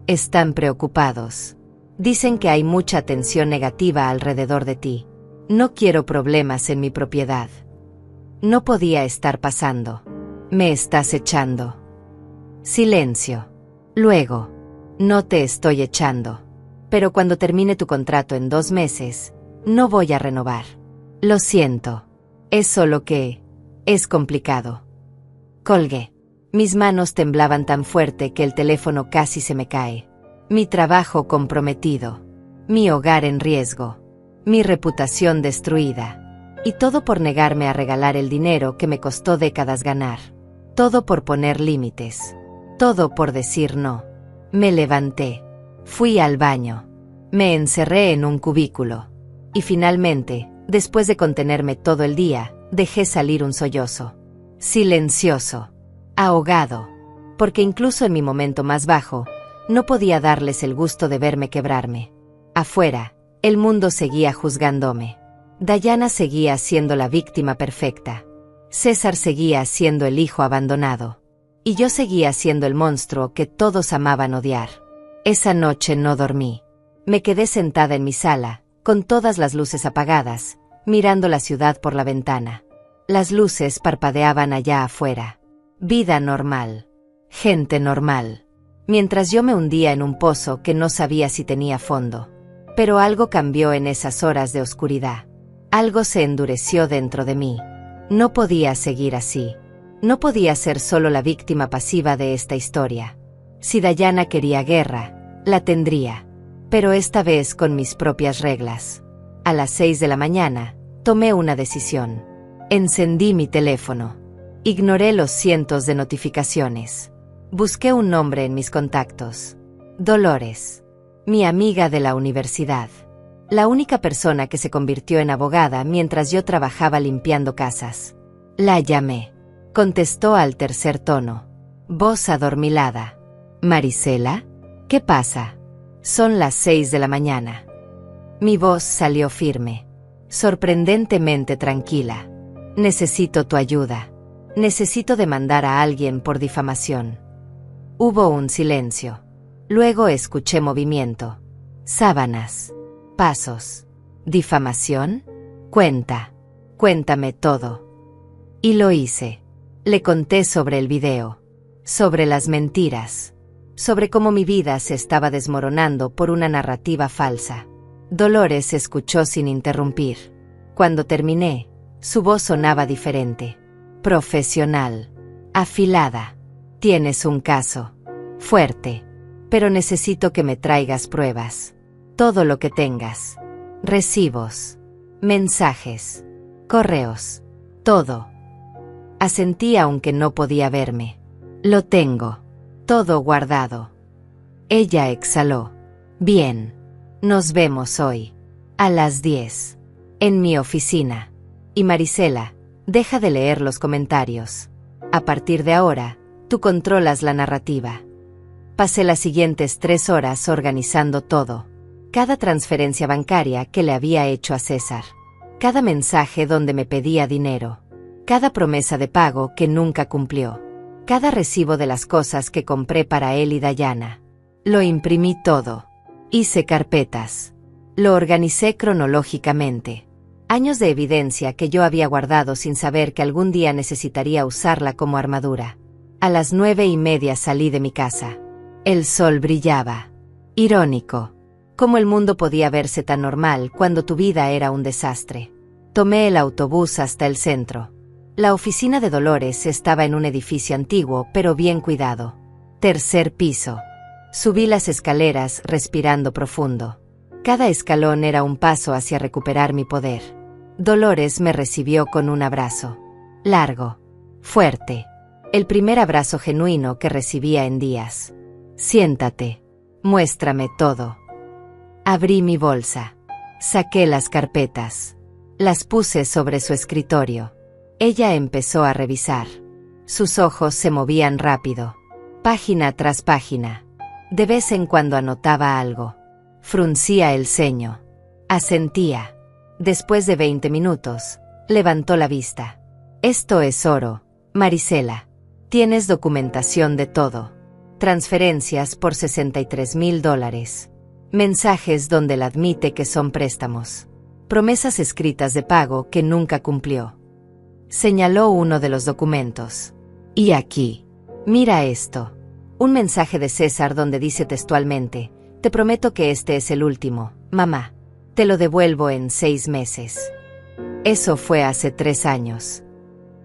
Están preocupados. Dicen que hay mucha tensión negativa alrededor de ti. No quiero problemas en mi propiedad. No podía estar pasando. Me estás echando. Silencio. Luego. No te estoy echando. Pero cuando termine tu contrato en 2 meses, no voy a renovar. Lo siento. Es solo que es complicado. Colgué. Mis manos temblaban tan fuerte que el teléfono casi se me cae. Mi trabajo comprometido. Mi hogar en riesgo. Mi reputación destruida. Y todo por negarme a regalar el dinero que me costó décadas ganar. Todo por poner límites. Todo por decir no. Me levanté. Fui al baño. Me encerré en un cubículo. Y finalmente, después de contenerme todo el día, dejé salir un sollozo. Silencioso. Ahogado. Porque incluso en mi momento más bajo, no podía darles el gusto de verme quebrarme. Afuera, el mundo seguía juzgándome. Dayana seguía siendo la víctima perfecta. César seguía siendo el hijo abandonado. Y yo seguía siendo el monstruo que todos amaban odiar. Esa noche no dormí. Me quedé sentada en mi sala, con todas las luces apagadas, mirando la ciudad por la ventana. Las luces parpadeaban allá afuera. Vida normal. Gente normal. Mientras yo me hundía en un pozo que no sabía si tenía fondo. Pero algo cambió en esas horas de oscuridad. Algo se endureció dentro de mí. No podía seguir así. No podía ser solo la víctima pasiva de esta historia. Si Dayana quería guerra, la tendría. Pero esta vez con mis propias reglas. A las 6 de la mañana, tomé una decisión. Encendí mi teléfono. Ignoré los cientos de notificaciones. Busqué un nombre en mis contactos. Dolores. Mi amiga de la universidad. La única persona que se convirtió en abogada mientras yo trabajaba limpiando casas. La llamé. Contestó al tercer tono. Voz adormilada. ¿Marisela? ¿Qué pasa? Son las 6 de la mañana. Mi voz salió firme. Sorprendentemente tranquila. Necesito tu ayuda. Necesito demandar a alguien por difamación. Hubo un silencio. Luego escuché movimiento. Sábanas. Pasos. ¿Difamación? Cuéntame todo. Y lo hice. Le conté sobre el video. Sobre las mentiras. Sobre cómo mi vida se estaba desmoronando por una narrativa falsa. Dolores escuchó sin interrumpir. Cuando terminé, su voz sonaba diferente. Profesional. Afilada. Tienes un caso. Fuerte. Pero necesito que me traigas pruebas. Todo lo que tengas. Recibos. Mensajes. Correos. Todo. Asentí aunque no podía verme. Lo tengo. Todo guardado. Ella exhaló. Bien. Nos vemos hoy. A las 10. En mi oficina. Y Marisela, deja de leer los comentarios. A partir de ahora, tú controlas la narrativa. Pasé las siguientes 3 horas organizando todo. Cada transferencia bancaria que le había hecho a César. Cada mensaje donde me pedía dinero. Cada promesa de pago que nunca cumplió. Cada recibo de las cosas que compré para él y Dayana. Lo imprimí todo. Hice carpetas. Lo organicé cronológicamente. Años de evidencia que yo había guardado sin saber que algún día necesitaría usarla como armadura. A las 9:30 salí de mi casa. El sol brillaba. Irónico. ¿Cómo el mundo podía verse tan normal cuando tu vida era un desastre? Tomé el autobús hasta el centro. La oficina de Dolores estaba en un edificio antiguo pero bien cuidado. 3er piso. Subí las escaleras respirando profundo. Cada escalón era un paso hacia recuperar mi poder. Dolores me recibió con un abrazo. Largo. Fuerte. El primer abrazo genuino que recibía en días. Siéntate. Muéstrame todo. Abrí mi bolsa. Saqué las carpetas. Las puse sobre su escritorio. Ella empezó a revisar. Sus ojos se movían rápido. Página tras página. De vez en cuando anotaba algo. Fruncía el ceño. Asentía. Después de 20 minutos, levantó la vista. Esto es oro, Marisela. Tienes documentación de todo. Transferencias por $63,000. Mensajes donde la admite que son préstamos. Promesas escritas de pago que nunca cumplió. Señaló uno de los documentos. Y aquí. Mira esto. Un mensaje de César donde dice textualmente: te prometo que este es el último, mamá. Te lo devuelvo en 6 meses. Eso fue hace 3 años.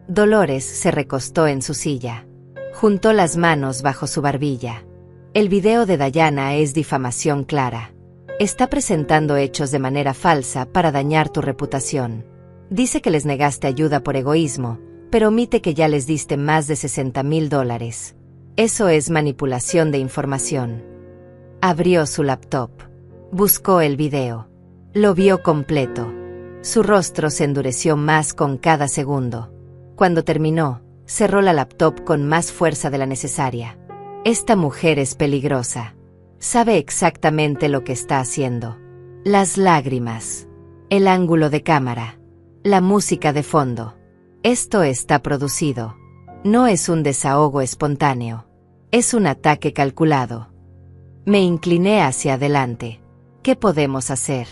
Dolores se recostó en su silla. Juntó las manos bajo su barbilla. El video de Dayana es difamación clara. Está presentando hechos de manera falsa para dañar tu reputación. Dice que les negaste ayuda por egoísmo, pero omite que ya les diste más de $60,000. Eso es manipulación de información. Abrió su laptop. Buscó el video. Lo vio completo. Su rostro se endureció más con cada segundo. Cuando terminó, cerró la laptop con más fuerza de la necesaria. Esta mujer es peligrosa. Sabe exactamente lo que está haciendo. Las lágrimas. El ángulo de cámara. La música de fondo. Esto está producido. No es un desahogo espontáneo. Es un ataque calculado. Me incliné hacia adelante. ¿Qué podemos hacer?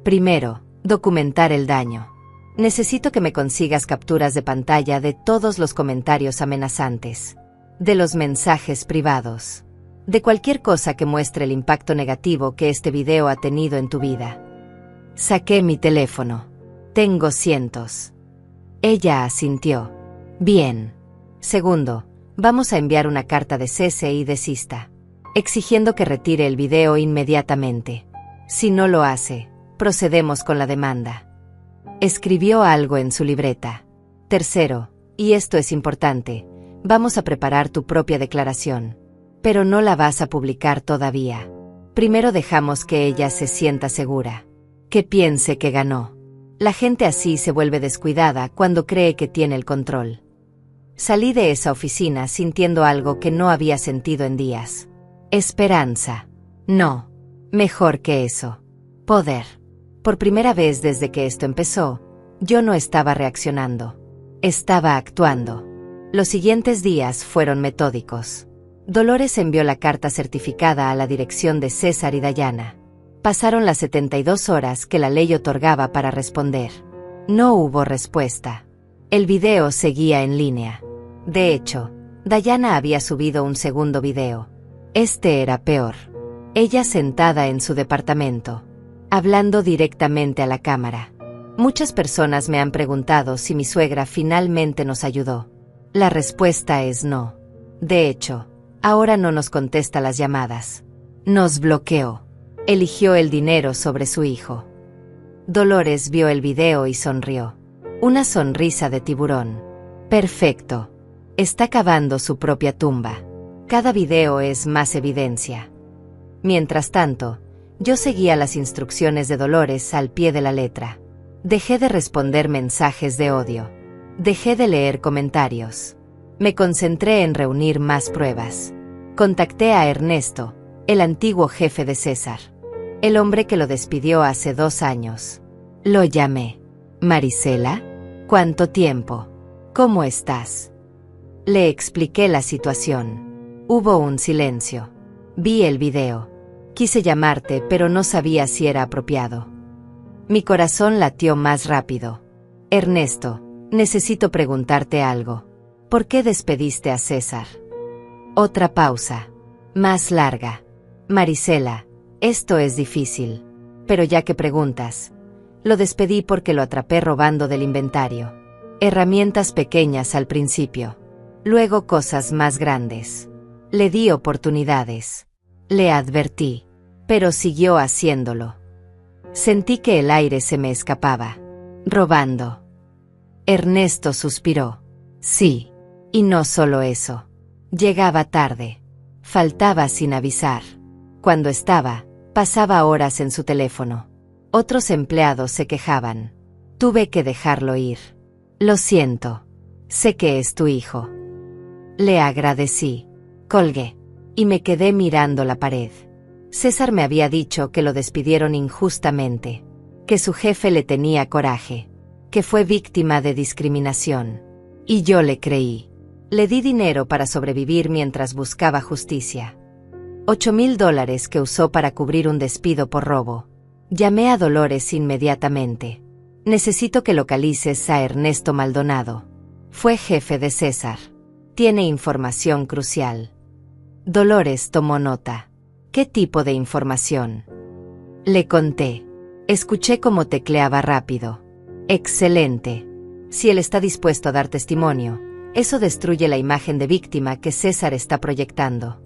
Primero, documentar el daño. Necesito que me consigas capturas de pantalla de todos los comentarios amenazantes, de los mensajes privados, de cualquier cosa que muestre el impacto negativo que este video ha tenido en tu vida. Saqué mi teléfono. Tengo cientos. Ella asintió. Bien. Segundo, vamos a enviar una carta de cese y desista, exigiendo que retire el video inmediatamente. Si no lo hace, procedemos con la demanda. Escribió algo en su libreta. Tercero, y esto es importante, vamos a preparar tu propia declaración. Pero no la vas a publicar todavía. Primero dejamos que ella se sienta segura. Que piense que ganó. La gente así se vuelve descuidada cuando cree que tiene el control. Salí de esa oficina sintiendo algo que no había sentido en días. Esperanza. No. Mejor que eso. Poder. Por primera vez desde que esto empezó, yo no estaba reaccionando. Estaba actuando. Los siguientes días fueron metódicos. Dolores envió la carta certificada a la dirección de César y Dayana. Pasaron las 72 horas que la ley otorgaba para responder. No hubo respuesta. El video seguía en línea. De hecho, Dayana había subido un segundo video. Este era peor. Ella sentada en su departamento, hablando directamente a la cámara. Muchas personas me han preguntado si mi suegra finalmente nos ayudó. La respuesta es no. De hecho, ahora no nos contesta las llamadas. Nos bloqueó. Eligió el dinero sobre su hijo. Dolores vio el video y sonrió. Una sonrisa de tiburón. Perfecto. Está cavando su propia tumba. Cada video es más evidencia. Mientras tanto, yo seguía las instrucciones de Dolores al pie de la letra. Dejé de responder mensajes de odio. Dejé de leer comentarios. Me concentré en reunir más pruebas. Contacté a Ernesto, el antiguo jefe de César. El hombre que lo despidió hace 2 años. Lo llamé. Marisela, ¿cuánto tiempo? ¿Cómo estás? Le expliqué la situación. Hubo un silencio. Vi el video. Quise llamarte, pero no sabía si era apropiado. Mi corazón latió más rápido. Ernesto, necesito preguntarte algo. ¿Por qué despediste a César? Otra pausa. Más larga. Marisela, esto es difícil. Pero ya que preguntas, lo despedí porque lo atrapé robando del inventario. Herramientas pequeñas al principio. Luego cosas más grandes. Le di oportunidades. Le advertí, pero siguió haciéndolo. Sentí que el aire se me escapaba. Robando. Ernesto suspiró. Sí. Y no solo eso. Llegaba tarde. Faltaba sin avisar. Cuando estaba, pasaba horas en su teléfono. Otros empleados se quejaban. Tuve que dejarlo ir. Lo siento. Sé que es tu hijo. Le agradecí. Colgué. Y me quedé mirando la pared. César me había dicho que lo despidieron injustamente. Que su jefe le tenía coraje. Que fue víctima de discriminación. Y yo le creí. Le di dinero para sobrevivir mientras buscaba justicia. $8,000 que usó para cubrir un despido por robo. Llamé a Dolores inmediatamente. Necesito que localices a Ernesto Maldonado. Fue jefe de César. Tiene información crucial. Dolores tomó nota. ¿Qué tipo de información? Le conté. Escuché cómo tecleaba rápido. Excelente. Si él está dispuesto a dar testimonio, eso destruye la imagen de víctima que César está proyectando.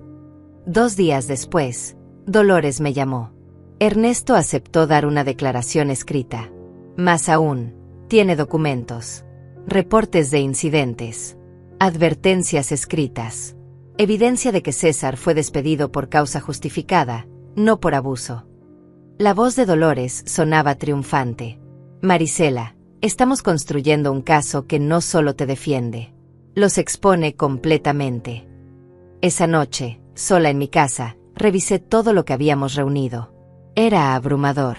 2 días después, Dolores me llamó. Ernesto aceptó dar una declaración escrita. Más aún, tiene documentos, reportes de incidentes, advertencias escritas, evidencia de que César fue despedido por causa justificada, no por abuso. La voz de Dolores sonaba triunfante. Marisela, estamos construyendo un caso que no solo te defiende, los expone completamente. Esa noche, sola en mi casa, revisé todo lo que habíamos reunido. Era abrumador.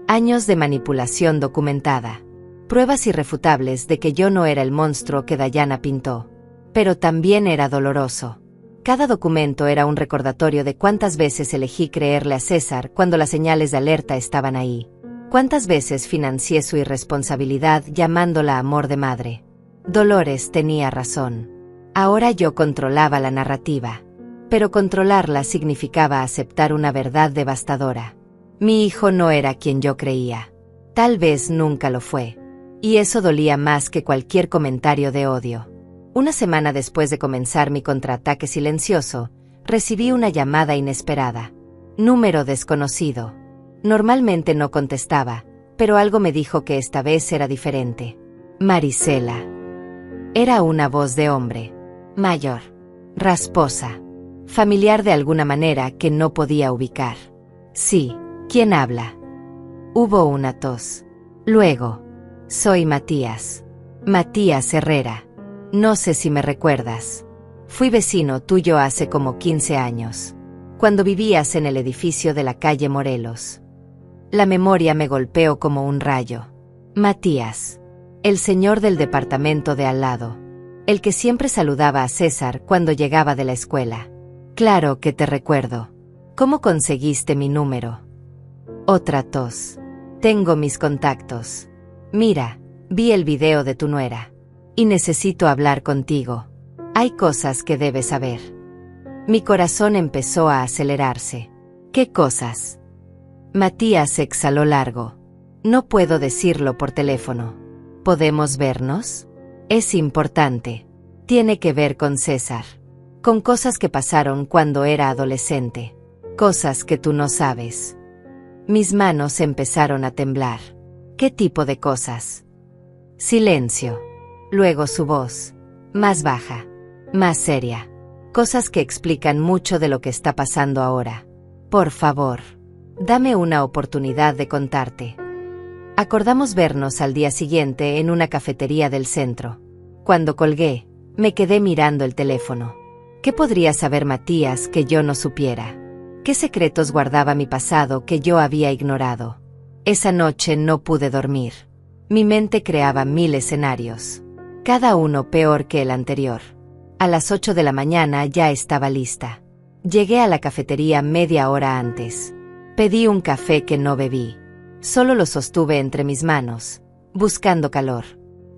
Años de manipulación documentada. Pruebas irrefutables de que yo no era el monstruo que Dayana pintó. Pero también era doloroso. Cada documento era un recordatorio de cuántas veces elegí creerle a César cuando las señales de alerta estaban ahí. Cuántas veces financié su irresponsabilidad llamándola amor de madre. Dolores tenía razón. Ahora yo controlaba la narrativa. Pero controlarla significaba aceptar una verdad devastadora. Mi hijo no era quien yo creía. Tal vez nunca lo fue. Y eso dolía más que cualquier comentario de odio. Una semana después de comenzar mi contraataque silencioso, recibí una llamada inesperada. Número desconocido. Normalmente no contestaba, pero algo me dijo que esta vez era diferente. Marisela. Era una voz de hombre. Mayor. Rasposa. Familiar de alguna manera que no podía ubicar. Sí. ¿Quién habla? Hubo una tos. Luego. Soy Matías. Matías Herrera. No sé si me recuerdas. Fui vecino tuyo hace como 15 años. Cuando vivías en el edificio de la calle Morelos. La memoria me golpeó como un rayo. Matías. El señor del departamento de al lado. El que siempre saludaba a César cuando llegaba de la escuela. Claro que te recuerdo. ¿Cómo conseguiste mi número? Otra tos. Tengo mis contactos. Mira, vi el video de tu nuera. Y necesito hablar contigo. Hay cosas que debes saber. Mi corazón empezó a acelerarse. ¿Qué cosas? Matías exhaló largo. No puedo decirlo por teléfono. ¿Podemos vernos? Es importante. Tiene que ver con César. Con cosas que pasaron cuando era adolescente. Cosas que tú no sabes. Mis manos empezaron a temblar. ¿Qué tipo de cosas? Silencio. Luego su voz. Más baja. Más seria. Cosas que explican mucho de lo que está pasando ahora. Por favor. Dame una oportunidad de contarte. Acordamos vernos al día siguiente en una cafetería del centro. Cuando colgué, me quedé mirando el teléfono. ¿Qué podría saber Matías que yo no supiera? ¿Qué secretos guardaba mi pasado que yo había ignorado? Esa noche no pude dormir. Mi mente creaba 1000 escenarios. Cada uno peor que el anterior. A las 8 de la mañana ya estaba lista. Llegué a la cafetería media hora antes. Pedí un café que no bebí. Solo lo sostuve entre mis manos, buscando calor.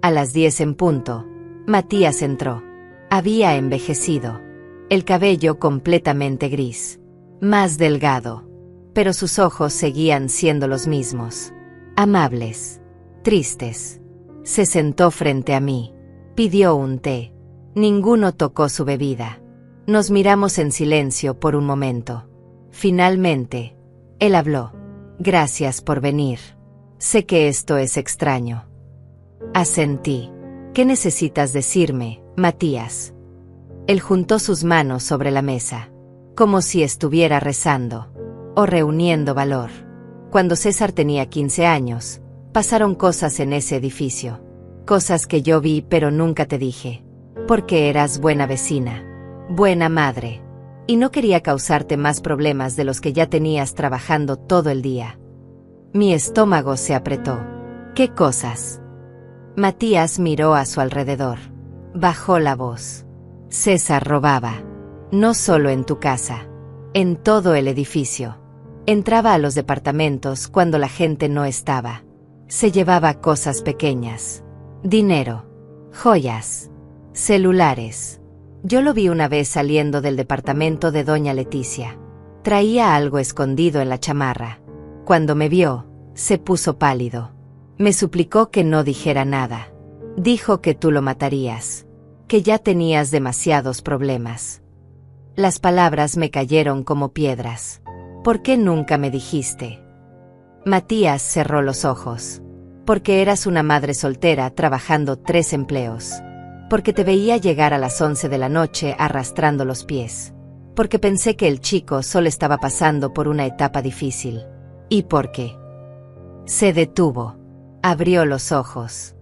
A las 10 en punto, Matías entró. Había envejecido. El cabello completamente gris. Más delgado. Pero sus ojos seguían siendo los mismos. Amables. Tristes. Se sentó frente a mí. Pidió un té. Ninguno tocó su bebida. Nos miramos en silencio por un momento. Finalmente, él habló. Gracias por venir. Sé que esto es extraño. Asentí. ¿Qué necesitas decirme, Matías? Él juntó sus manos sobre la mesa, como si estuviera rezando o reuniendo valor. Cuando César tenía 15 años, pasaron cosas en ese edificio. Cosas que yo vi pero nunca te dije. Porque eras buena vecina, buena madre, y no quería causarte más problemas de los que ya tenías trabajando todo el día. Mi estómago se apretó. ¿Qué cosas? Matías miró a su alrededor. Bajó la voz. César robaba. No solo en tu casa. En todo el edificio. Entraba a los departamentos cuando la gente no estaba. Se llevaba cosas pequeñas. Dinero. Joyas. Celulares. Yo lo vi una vez saliendo del departamento de doña Leticia. Traía algo escondido en la chamarra. Cuando me vio, se puso pálido. Me suplicó que no dijera nada. Dijo que tú lo matarías. Que ya tenías demasiados problemas. Las palabras me cayeron como piedras. ¿Por qué nunca me dijiste? Matías cerró los ojos. Porque eras una madre soltera trabajando 3 empleos. Porque te veía llegar a las 11 de la noche arrastrando los pies. Porque pensé que el chico solo estaba pasando por una etapa difícil. ¿Y por qué? Se detuvo. Abrió los ojos.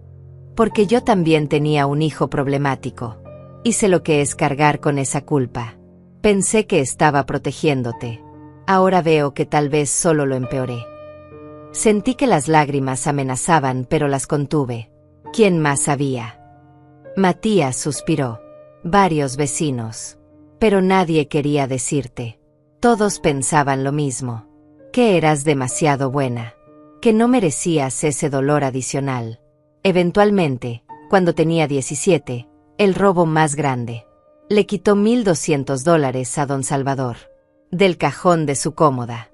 Porque yo también tenía un hijo problemático. Y sé lo que es cargar con esa culpa. Pensé que estaba protegiéndote. Ahora veo que tal vez solo lo empeoré. Sentí que las lágrimas amenazaban, pero las contuve. ¿Quién más sabía? Matías suspiró. Varios vecinos. Pero nadie quería decirte. Todos pensaban lo mismo. Que eras demasiado buena. Que no merecías ese dolor adicional. Eventualmente, cuando tenía 17, el robo más grande. Le quitó $1,200 a don Salvador. Del cajón de su cómoda.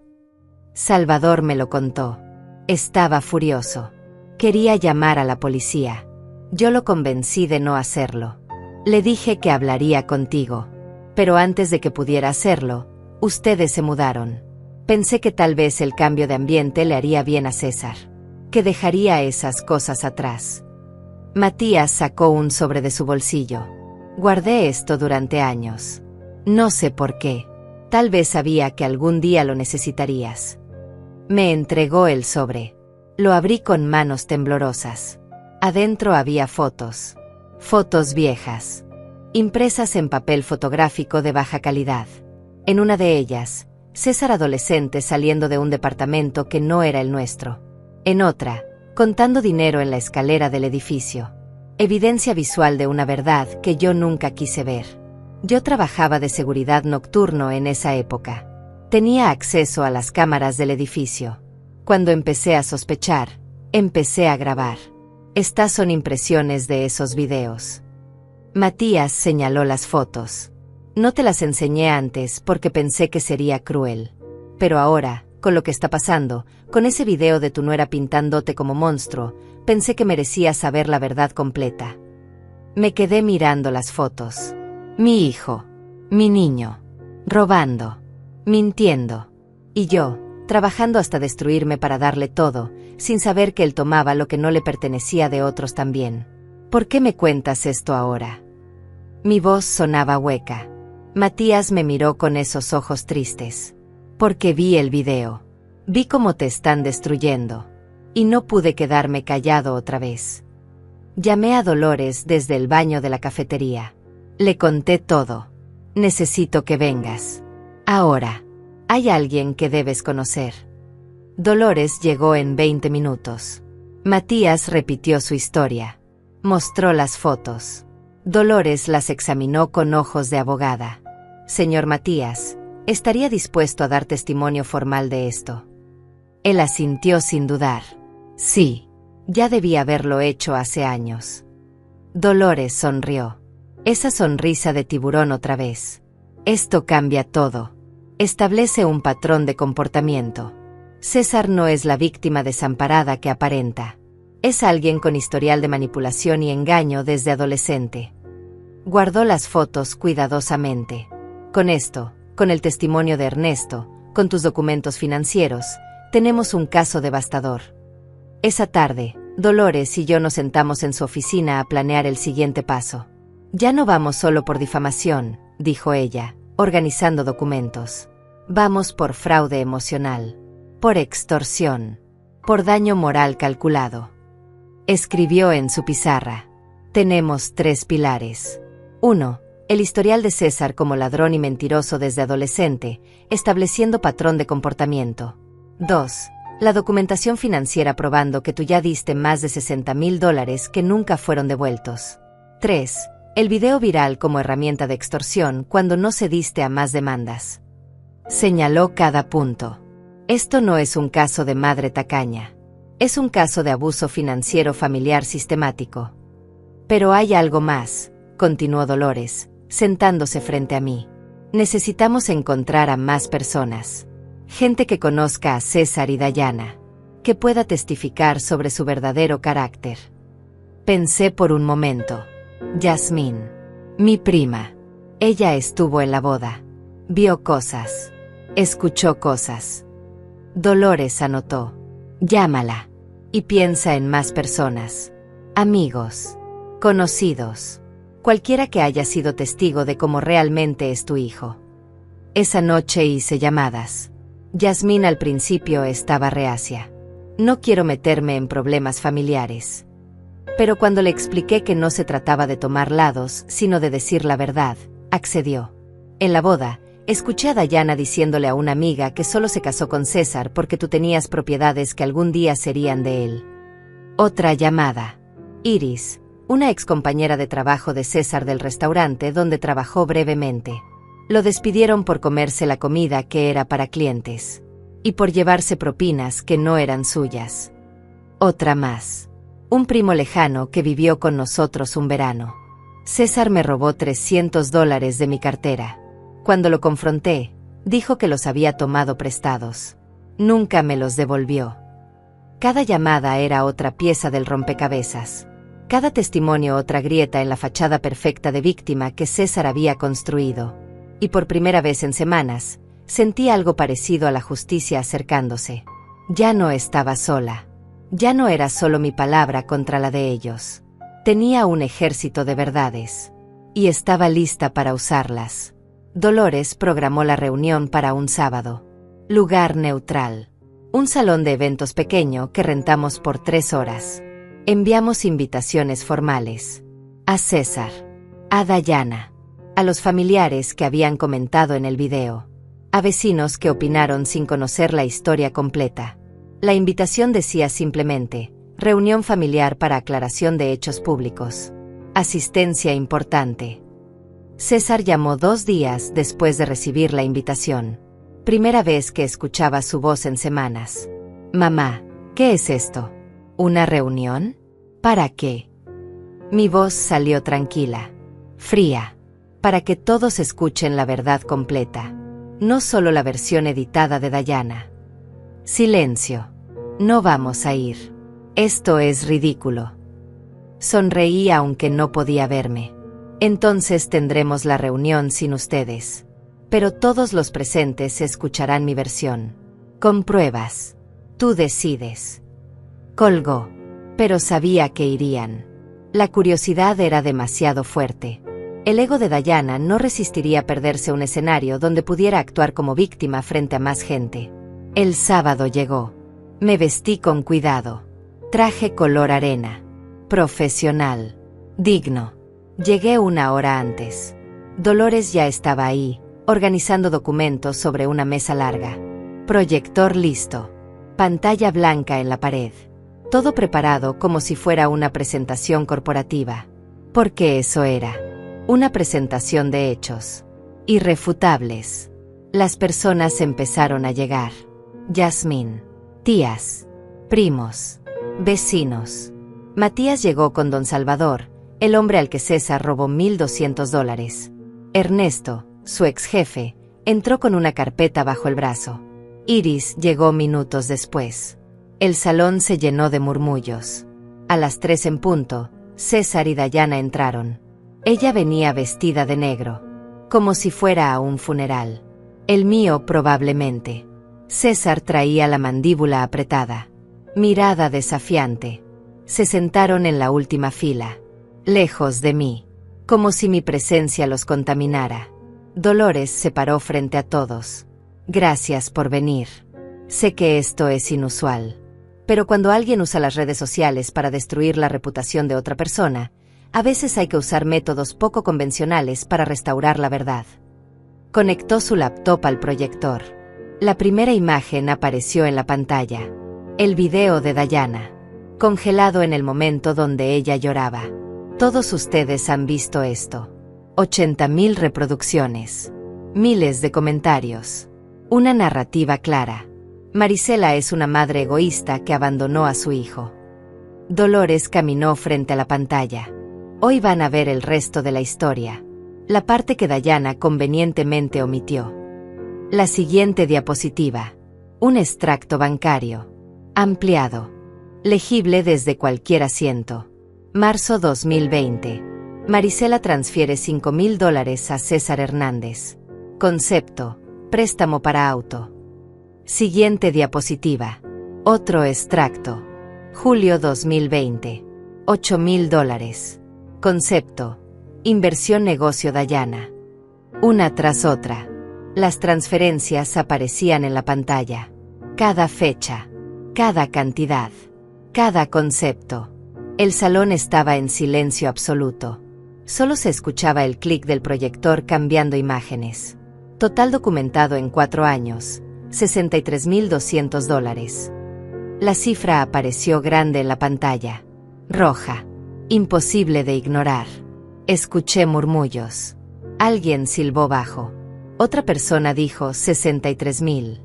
Salvador me lo contó. Estaba furioso. Quería llamar a la policía. Yo lo convencí de no hacerlo. Le dije que hablaría contigo. Pero antes de que pudiera hacerlo, ustedes se mudaron. Pensé que tal vez el cambio de ambiente le haría bien a César. Que dejaría esas cosas atrás. Matías sacó un sobre de su bolsillo. Guardé esto durante años. No sé por qué. Tal vez sabía que algún día lo necesitarías. Me entregó el sobre. Lo abrí con manos temblorosas. Adentro había fotos. Fotos viejas. Impresas en papel fotográfico de baja calidad. En una de ellas, César adolescente saliendo de un departamento que no era el nuestro. En otra, contando dinero en la escalera del edificio. Evidencia visual de una verdad que yo nunca quise ver. Yo trabajaba de seguridad nocturno en esa época. Tenía acceso a las cámaras del edificio. Cuando empecé a sospechar, empecé a grabar. Estas son impresiones de esos videos. Matías señaló las fotos. No te las enseñé antes porque pensé que sería cruel. Pero ahora, con lo que está pasando, con ese video de tu nuera pintándote como monstruo, pensé que merecía saber la verdad completa. Me quedé mirando las fotos. Mi hijo, mi niño, robando, mintiendo. Y yo, trabajando hasta destruirme para darle todo, sin saber que él tomaba lo que no le pertenecía de otros también. ¿Por qué me cuentas esto ahora? Mi voz sonaba hueca. Matías me miró con esos ojos tristes. Porque vi el video. Vi cómo te están destruyendo. Y no pude quedarme callado otra vez. Llamé a Dolores desde el baño de la cafetería. Le conté todo. Necesito que vengas. Ahora. Hay alguien que debes conocer. Dolores llegó en 20 minutos. Matías repitió su historia. Mostró las fotos. Dolores las examinó con ojos de abogada. Señor Matías, estaría dispuesto a dar testimonio formal de esto. Él asintió sin dudar. Sí, ya debía haberlo hecho hace años. Dolores sonrió. Esa sonrisa de tiburón otra vez. Esto cambia todo. Establece un patrón de comportamiento. César no es la víctima desamparada que aparenta. Es alguien con historial de manipulación y engaño desde adolescente. Guardó las fotos cuidadosamente. Con esto, con el testimonio de Ernesto, con tus documentos financieros, tenemos un caso devastador. Esa tarde, Dolores y yo nos sentamos en su oficina a planear el siguiente paso. Ya no vamos solo por difamación, dijo ella, organizando documentos. Vamos por fraude emocional, por extorsión, por daño moral calculado. Escribió en su pizarra. Tenemos 3 pilares. 1. El historial de César como ladrón y mentiroso desde adolescente, estableciendo patrón de comportamiento. 2. La documentación financiera probando que tú ya diste más de $60,000 que nunca fueron devueltos. 3. El video viral como herramienta de extorsión cuando no cediste a más demandas. Señaló cada punto. Esto no es un caso de madre tacaña. Es un caso de abuso financiero familiar sistemático. Pero hay algo más, continuó Dolores, sentándose frente a mí. Necesitamos encontrar a más personas. Gente que conozca a César y Dayana, que pueda testificar sobre su verdadero carácter. Pensé por un momento. Yasmín, mi prima. Ella estuvo en la boda. Vio cosas. Escuchó cosas. Dolores anotó. Llámala. Y piensa en más personas. Amigos. Conocidos. Cualquiera que haya sido testigo de cómo realmente es tu hijo. Esa noche hice llamadas. Yasmín al principio estaba reacia. No quiero meterme en problemas familiares. Pero cuando le expliqué que no se trataba de tomar lados, sino de decir la verdad, accedió. En la boda, escuché a Dayana diciéndole a una amiga que solo se casó con César porque tú tenías propiedades que algún día serían de él. Otra llamada. Iris, una excompañera de trabajo de César del restaurante donde trabajó brevemente. Lo despidieron por comerse la comida que era para clientes. Y por llevarse propinas que no eran suyas. Otra más. Un primo lejano que vivió con nosotros un verano. César me robó $300 de mi cartera. Cuando lo confronté, dijo que los había tomado prestados. Nunca me los devolvió. Cada llamada era otra pieza del rompecabezas. Cada testimonio otra grieta en la fachada perfecta de víctima que César había construido. Y por primera vez en semanas, sentí algo parecido a la justicia acercándose. Ya no estaba sola. Ya no era solo mi palabra contra la de ellos. Tenía un ejército de verdades. Y estaba lista para usarlas. Dolores programó la reunión para un sábado. Lugar neutral. Un salón de eventos pequeño que rentamos por 3 horas. Enviamos invitaciones formales. A César. A Dayana. A los familiares que habían comentado en el video. A vecinos que opinaron sin conocer la historia completa. La invitación decía simplemente, reunión familiar para aclaración de hechos públicos. Asistencia importante. César llamó 2 días después de recibir la invitación. Primera vez que escuchaba su voz en semanas. Mamá, ¿qué es esto? ¿Una reunión? ¿Para qué? Mi voz salió tranquila. Fría. Para que todos escuchen la verdad completa. No solo la versión editada de Dayana. Silencio. No vamos a ir. Esto es ridículo. Sonreí aunque no podía verme. Entonces tendremos la reunión sin ustedes. Pero todos los presentes escucharán mi versión. Con pruebas. Tú decides. Colgó. Pero sabía que irían. La curiosidad era demasiado fuerte. El ego de Dayana no resistiría perderse un escenario donde pudiera actuar como víctima frente a más gente. El sábado llegó. Me vestí con cuidado. Traje color arena. Profesional. Digno. Llegué 1 hora antes. Dolores ya estaba ahí, organizando documentos sobre una mesa larga. Proyector listo. Pantalla blanca en la pared. Todo preparado como si fuera una presentación corporativa. Porque eso era. Una presentación de hechos. Irrefutables. Las personas empezaron a llegar. Yasmín. Tías. Primos. Vecinos. Matías llegó con don Salvador, el hombre al que César robó $1,200. Ernesto, su ex jefe, entró con una carpeta bajo el brazo. Iris llegó minutos después. El salón se llenó de murmullos. A las 3 en punto, César y Dayana entraron. Ella venía vestida de negro, como si fuera a un funeral. El mío probablemente. César traía la mandíbula apretada. Mirada desafiante. Se sentaron en la última fila. Lejos de mí. Como si mi presencia los contaminara. Dolores se paró frente a todos. Gracias por venir. Sé que esto es inusual. Pero cuando alguien usa las redes sociales para destruir la reputación de otra persona, a veces hay que usar métodos poco convencionales para restaurar la verdad. Conectó su laptop al proyector. La primera imagen apareció en la pantalla. El video de Dayana. Congelado en el momento donde ella lloraba. Todos ustedes han visto esto. 80.000 reproducciones. Miles de comentarios. Una narrativa clara. Marisela es una madre egoísta que abandonó a su hijo. Dolores caminó frente a la pantalla. Hoy van a ver el resto de la historia. La parte que Dayana convenientemente omitió. La siguiente diapositiva. Un extracto bancario. Ampliado. Legible desde cualquier asiento. Marzo 2020. Marisela transfiere $5.000 a César Hernández. Concepto. Préstamo para auto. Siguiente diapositiva. Otro extracto. Julio 2020. $8.000. Concepto. Inversión negocio Dayana. Una tras otra. Las transferencias aparecían en la pantalla. Cada fecha. Cada cantidad. Cada concepto. El salón estaba en silencio absoluto. Solo se escuchaba el clic del proyector cambiando imágenes. Total documentado en 4 años. $63.200. La cifra apareció grande en la pantalla. Roja. Imposible de ignorar. Escuché murmullos. Alguien silbó bajo. Otra persona dijo 63.000.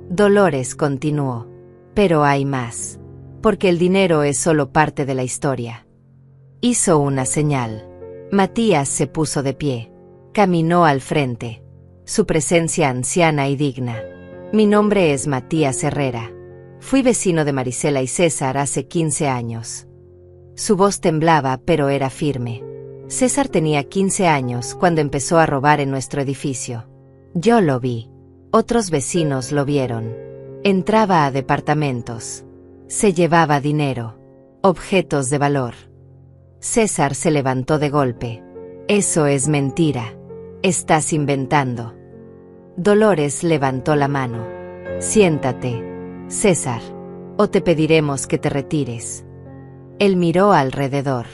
Dolores continuó. Pero hay más. Porque el dinero es solo parte de la historia. Hizo una señal. Matías se puso de pie. Caminó al frente. Su presencia anciana y digna. Mi nombre es Matías Herrera. Fui vecino de Marisela y César hace 15 años. Su voz temblaba, pero era firme. César tenía 15 años cuando empezó a robar en nuestro edificio. Yo lo vi. Otros vecinos lo vieron. Entraba a departamentos. Se llevaba dinero. Objetos de valor. César se levantó de golpe. Eso es mentira. Estás inventando. Dolores levantó la mano. Siéntate, César, o te pediremos que te retires. Él miró alrededor.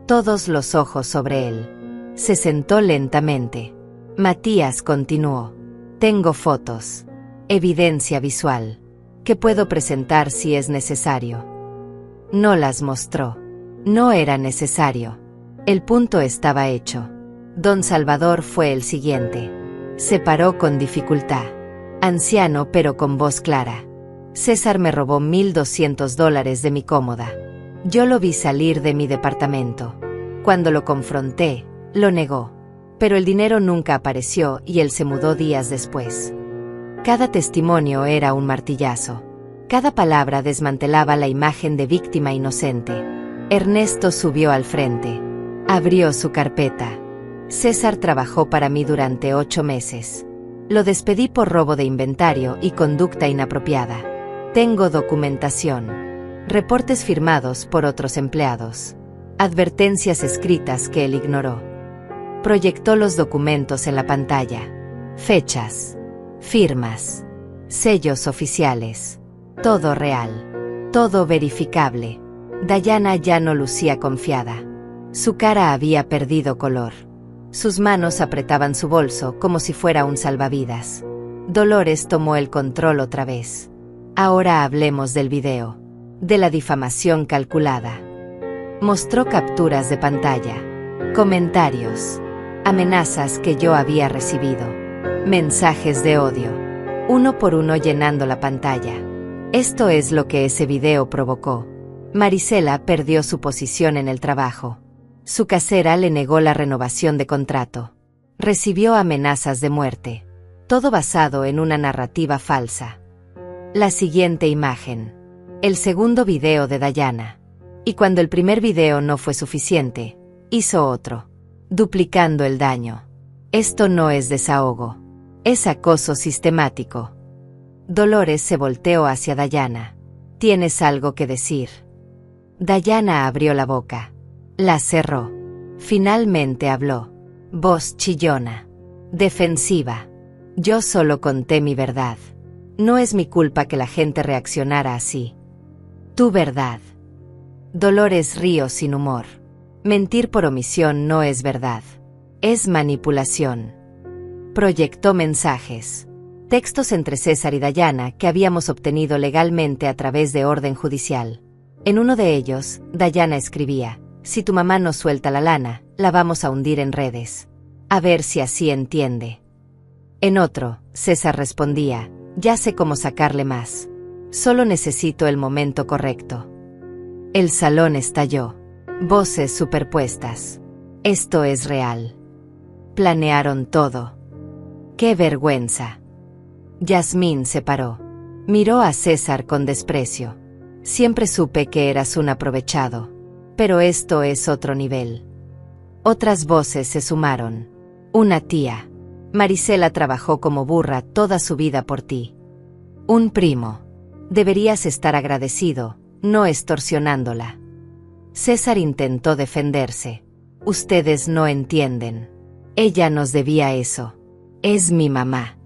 Todos los ojos sobre él. Se sentó lentamente. Matías continuó. Tengo fotos. Evidencia visual. Que puedo presentar si es necesario. No las mostró. No era necesario. El punto estaba hecho. Don Salvador fue el siguiente. Se paró con dificultad. Anciano pero con voz clara. César me robó $1.200 de mi cómoda. Yo lo vi salir de mi departamento. Cuando lo confronté, lo negó. Pero el dinero nunca apareció y él se mudó días después. Cada testimonio era un martillazo. Cada palabra desmantelaba la imagen de víctima inocente. Ernesto subió al frente. Abrió su carpeta. César trabajó para mí durante 8 meses. Lo despedí por robo de inventario y conducta inapropiada. Tengo documentación. Reportes firmados por otros empleados. Advertencias escritas que él ignoró. Proyectó los documentos en la pantalla. Fechas. Firmas. Sellos oficiales. Todo real. Todo verificable. Dayana ya no lucía confiada. Su cara había perdido color. Sus manos apretaban su bolso como si fuera un salvavidas. Dolores tomó el control otra vez. Ahora hablemos del video. De la difamación calculada. Mostró capturas de pantalla. Comentarios. Amenazas que yo había recibido. Mensajes de odio. Uno por uno llenando la pantalla. Esto es lo que ese video provocó. Marisela perdió su posición en el trabajo. Su casera le negó la renovación de contrato. Recibió amenazas de muerte. Todo basado en una narrativa falsa. La siguiente imagen. El segundo video de Dayana. Y cuando el primer video no fue suficiente, hizo otro. Duplicando el daño. Esto no es desahogo. Es acoso sistemático. Dolores se volteó hacia Dayana. ¿Tienes algo que decir? Dayana abrió la boca. La cerró. Finalmente habló. Voz chillona. Defensiva. Yo solo conté mi verdad. No es mi culpa que la gente reaccionara así. Tu verdad. Dolores rió sin humor. Mentir por omisión no es verdad. Es manipulación. Proyectó mensajes. Textos entre César y Dayana que habíamos obtenido legalmente a través de orden judicial. En uno de ellos, Dayana escribía: si tu mamá no suelta la lana, la vamos a hundir en redes. A ver si así entiende. En otro, César respondía: ya sé cómo sacarle más. Solo necesito el momento correcto. El salón estalló. Voces superpuestas. Esto es real. Planearon todo. ¡Qué vergüenza! Yasmín se paró. Miró a César con desprecio. Siempre supe que eras un aprovechado. Pero esto es otro nivel. Otras voces se sumaron. Una tía. Marisela trabajó como burra toda su vida por ti. Un primo. Deberías estar agradecido, no extorsionándola. César intentó defenderse. Ustedes no entienden. Ella nos debía eso. Es mi mamá.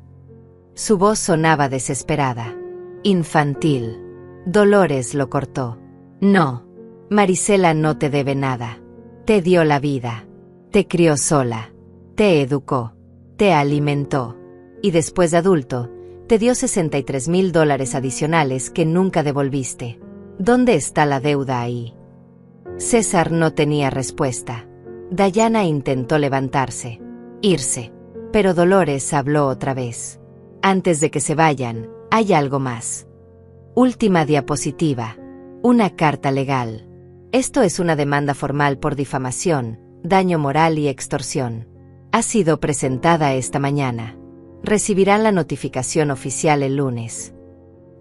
Su voz sonaba desesperada. Infantil. Dolores lo cortó. No. Marisela no te debe nada. Te dio la vida. Te crió sola. Te educó. Te alimentó. Y después de adulto, te dio $63,000 adicionales que nunca devolviste. ¿Dónde está la deuda ahí? César no tenía respuesta. Dayana intentó levantarse, irse. Pero Dolores habló otra vez. Antes de que se vayan, hay algo más. Última diapositiva. Una carta legal. Esto es una demanda formal por difamación, daño moral y extorsión. Ha sido presentada esta mañana. Recibirán la notificación oficial el lunes.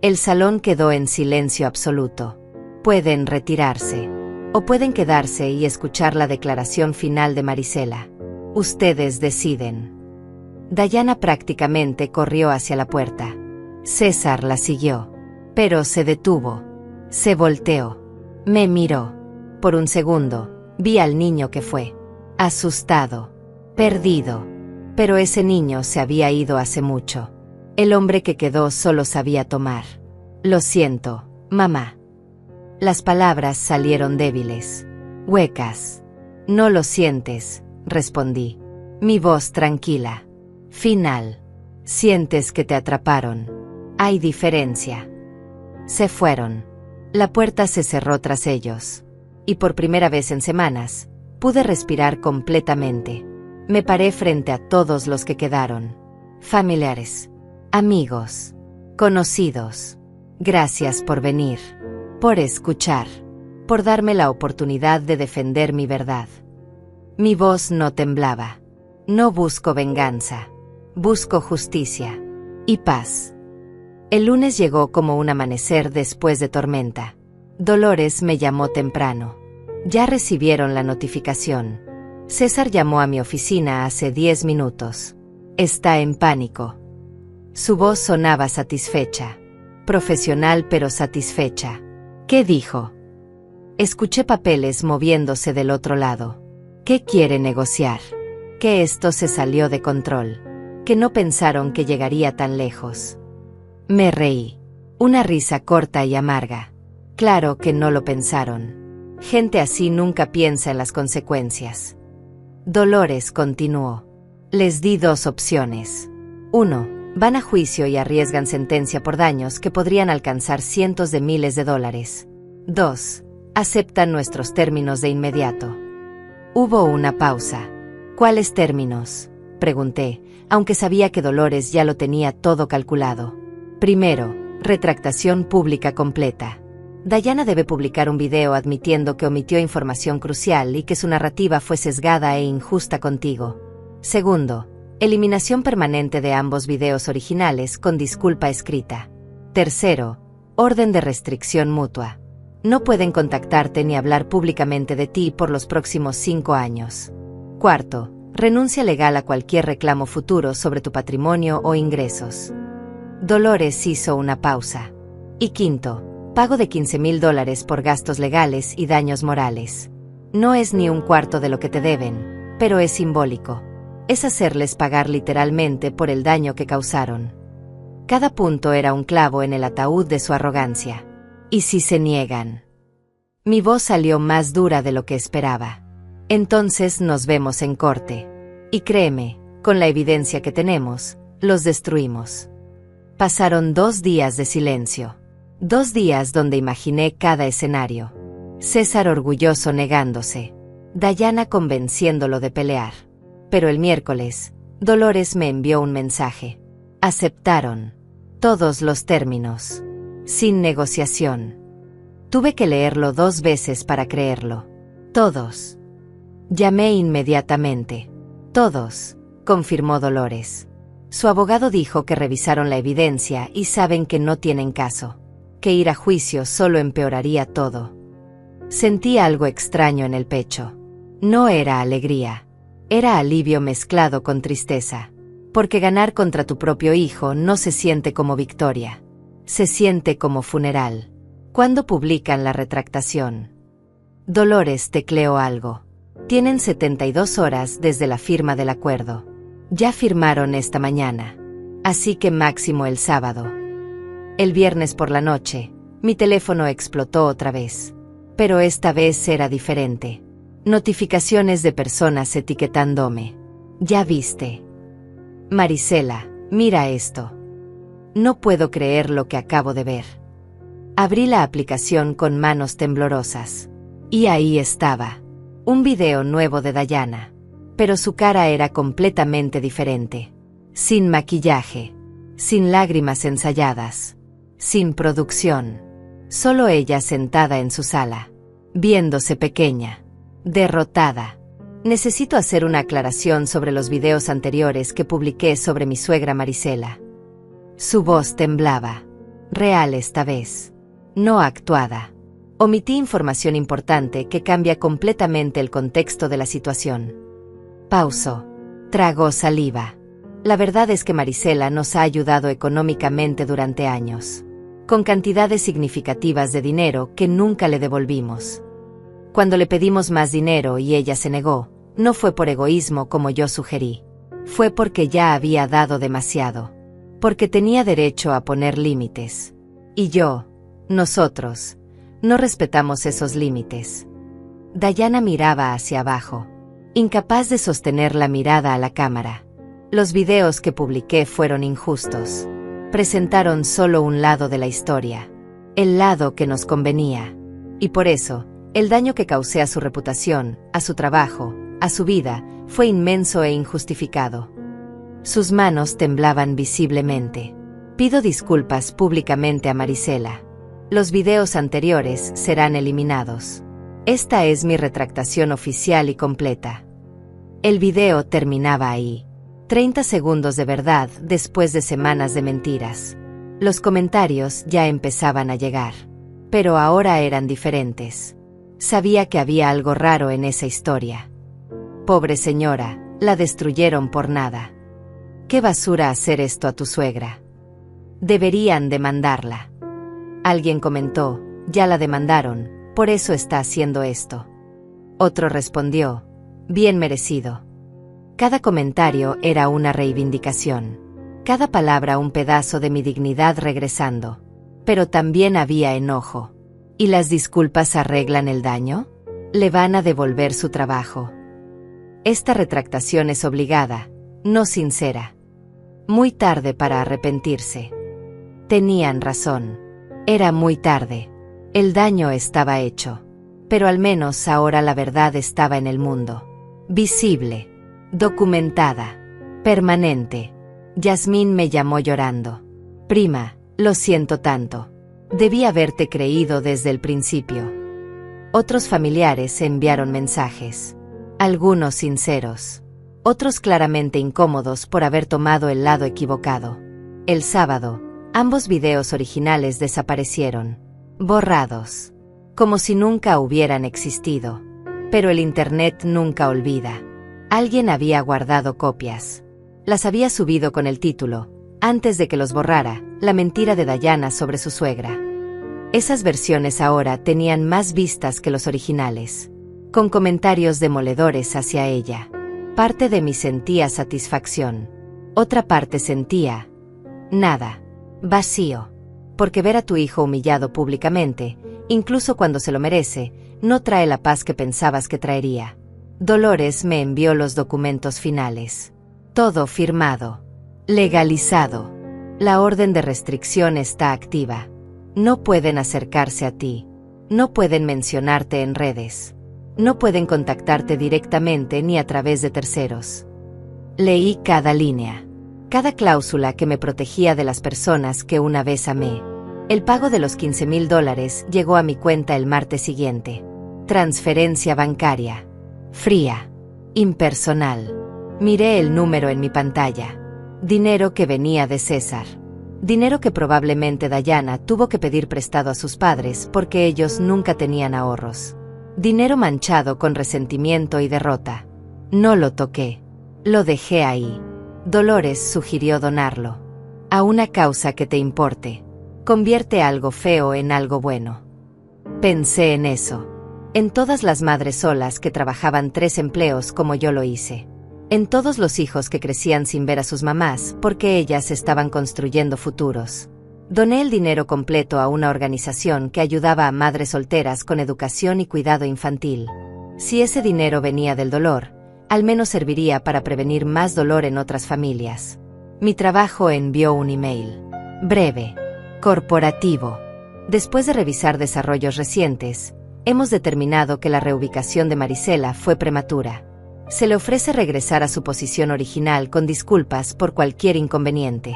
El salón quedó en silencio absoluto. Pueden retirarse. O pueden quedarse y escuchar la declaración final de Marisela. Ustedes deciden. Dayana prácticamente corrió hacia la puerta. César la siguió. Pero se detuvo. Se volteó. Me miró. Por un segundo, vi al niño que fue. Asustado. Perdido. Pero ese niño se había ido hace mucho. El hombre que quedó solo sabía tomar. Lo siento, mamá. Las palabras salieron débiles. Huecas. No lo sientes, respondí. Mi voz tranquila. Final. Sientes que te atraparon. Hay diferencia. Se fueron. La puerta se cerró tras ellos. Y por primera vez en semanas, pude respirar completamente. Me paré frente a todos los que quedaron. Familiares. Amigos. Conocidos. Gracias por venir. Por escuchar. Por darme la oportunidad de defender mi verdad. Mi voz no temblaba. No busco venganza. Busco justicia. Y paz. El lunes llegó como un amanecer después de tormenta. Dolores me llamó temprano. Ya recibieron la notificación. César llamó a mi oficina hace 10 minutos. Está en pánico. Su voz sonaba satisfecha. Profesional pero satisfecha. ¿Qué dijo? Escuché papeles moviéndose del otro lado. ¿Qué quiere negociar? Que esto se salió de control. Que no pensaron que llegaría tan lejos. Me reí. Una risa corta y amarga. Claro que no lo pensaron. Gente así nunca piensa en las consecuencias. Dolores continuó. Les di 2 opciones. 1. Van a juicio y arriesgan sentencia por daños que podrían alcanzar cientos de miles de dólares. 2. Aceptan nuestros términos de inmediato. Hubo una pausa. ¿Cuáles términos?, pregunté, aunque sabía que Dolores ya lo tenía todo calculado. Primero, retractación pública completa. Dayana debe publicar un video admitiendo que omitió información crucial y que su narrativa fue sesgada e injusta contigo. Segundo, eliminación permanente de ambos videos originales con disculpa escrita. Tercero, orden de restricción mutua. No pueden contactarte ni hablar públicamente de ti por los próximos 5 años. Cuarto, Renuncia legal a cualquier reclamo futuro sobre tu patrimonio o ingresos. Dolores hizo una pausa. Y quinto, pago de $15,000 por gastos legales y daños morales. No es ni un cuarto de lo que te deben, pero es simbólico. Es hacerles pagar literalmente por el daño que causaron. Cada punto era un clavo en el ataúd de su arrogancia. ¿Y si se niegan? Mi voz salió más dura de lo que esperaba. Entonces nos vemos en corte. Y créeme, con la evidencia que tenemos, los destruimos. Pasaron 2 días de silencio. 2 días donde imaginé cada escenario. César orgulloso negándose. Dayana convenciéndolo de pelear. Pero el miércoles, Dolores me envió un mensaje. Aceptaron. Todos los términos. Sin negociación. Tuve que leerlo 2 veces para creerlo. Todos. Llamé inmediatamente. Todos, confirmó Dolores. Su abogado dijo que revisaron la evidencia y saben que no tienen caso. Que ir a juicio solo empeoraría todo. Sentí algo extraño en el pecho. No era alegría. Era alivio mezclado con tristeza. Porque ganar contra tu propio hijo no se siente como victoria. Se siente como funeral. ¿Cuándo publican la retractación? Dolores tecleó algo. Tienen 72 horas desde la firma del acuerdo. Ya firmaron esta mañana. Así que máximo el sábado. El viernes por la noche, mi teléfono explotó otra vez. Pero esta vez era diferente. Notificaciones de personas etiquetándome. Ya viste. Marisela, mira esto. No puedo creer lo que acabo de ver. Abrí la aplicación con manos temblorosas. Y ahí estaba. Un video nuevo de Dayana. Pero su cara era completamente diferente. Sin maquillaje. Sin lágrimas ensayadas. Sin producción. Solo ella sentada en su sala. Viéndose pequeña. Derrotada. Necesito hacer una aclaración sobre los videos anteriores que publiqué sobre mi suegra Marisela. Su voz temblaba. Real esta vez. No actuada. Omití información importante que cambia completamente el contexto de la situación. Pausó. Tragó saliva. La verdad es que Marisela nos ha ayudado económicamente durante años. Con cantidades significativas de dinero que nunca le devolvimos. Cuando le pedimos más dinero y ella se negó, no fue por egoísmo como yo sugerí. Fue porque ya había dado demasiado. Porque tenía derecho a poner límites. Y nosotros, no respetamos esos límites. Dayana miraba hacia abajo, incapaz de sostener la mirada a la cámara. Los videos que publiqué fueron injustos. Presentaron solo un lado de la historia. El lado que nos convenía. Y por eso, el daño que causé a su reputación, a su trabajo, a su vida, fue inmenso e injustificado. Sus manos temblaban visiblemente. Pido disculpas públicamente a Marisela. Los videos anteriores serán eliminados. Esta es mi retractación oficial y completa. El video terminaba ahí. 30 segundos de verdad después de semanas de mentiras. Los comentarios ya empezaban a llegar. Pero ahora eran diferentes. Sabía que había algo raro en esa historia. Pobre señora, la destruyeron por nada. ¿Qué basura hacer esto a tu suegra? Deberían demandarla. Alguien comentó, ya la demandaron, por eso está haciendo esto. Otro respondió, bien merecido. Cada comentario era una reivindicación. Cada palabra un pedazo de mi dignidad regresando. Pero también había enojo. ¿Y las disculpas arreglan el daño? Le van a devolver su trabajo. Esta retractación es obligada, no sincera. Muy tarde para arrepentirse. Tenían razón. Era muy tarde. El daño estaba hecho. Pero al menos ahora la verdad estaba en el mundo. Visible. Documentada. Permanente. Yasmín me llamó llorando. Prima, lo siento tanto. Debí haberte creído desde el principio. Otros familiares enviaron mensajes. Algunos sinceros. Otros claramente incómodos por haber tomado el lado equivocado. El sábado, ambos videos originales desaparecieron. Borrados. Como si nunca hubieran existido. Pero el internet nunca olvida. Alguien había guardado copias. Las había subido con el título, antes de que los borrara, la mentira de Diana sobre su suegra. Esas versiones ahora tenían más vistas que los originales, con comentarios demoledores hacia ella. Parte de mí sentía satisfacción. Otra parte sentía nada, vacío. Porque ver a tu hijo humillado públicamente, incluso cuando se lo merece, no trae la paz que pensabas que traería. Dolores me envió los documentos finales. Todo firmado. Legalizado. La orden de restricción está activa. No pueden acercarse a ti. No pueden mencionarte en redes. No pueden contactarte directamente ni a través de terceros. Leí cada línea. Cada cláusula que me protegía de las personas que una vez amé. El pago de los $15,000 llegó a mi cuenta el martes siguiente. Transferencia bancaria. Fría. Impersonal. Miré el número en mi pantalla. Dinero que venía de César. Dinero que probablemente Diana tuvo que pedir prestado a sus padres porque ellos nunca tenían ahorros. Dinero manchado con resentimiento y derrota. No lo toqué. Lo dejé ahí. Dolores sugirió donarlo. A una causa que te importe. Convierte algo feo en algo bueno. Pensé en eso. En todas las madres solas que trabajaban 3 empleos como yo lo hice. En todos los hijos que crecían sin ver a sus mamás porque ellas estaban construyendo futuros. Doné el dinero completo a una organización que ayudaba a madres solteras con educación y cuidado infantil. Si ese dinero venía del dolor, al menos serviría para prevenir más dolor en otras familias. Mi trabajo envió un email. Breve. Corporativo. Después de revisar desarrollos recientes, hemos determinado que la reubicación de Marisela fue prematura. Se le ofrece regresar a su posición original con disculpas por cualquier inconveniente.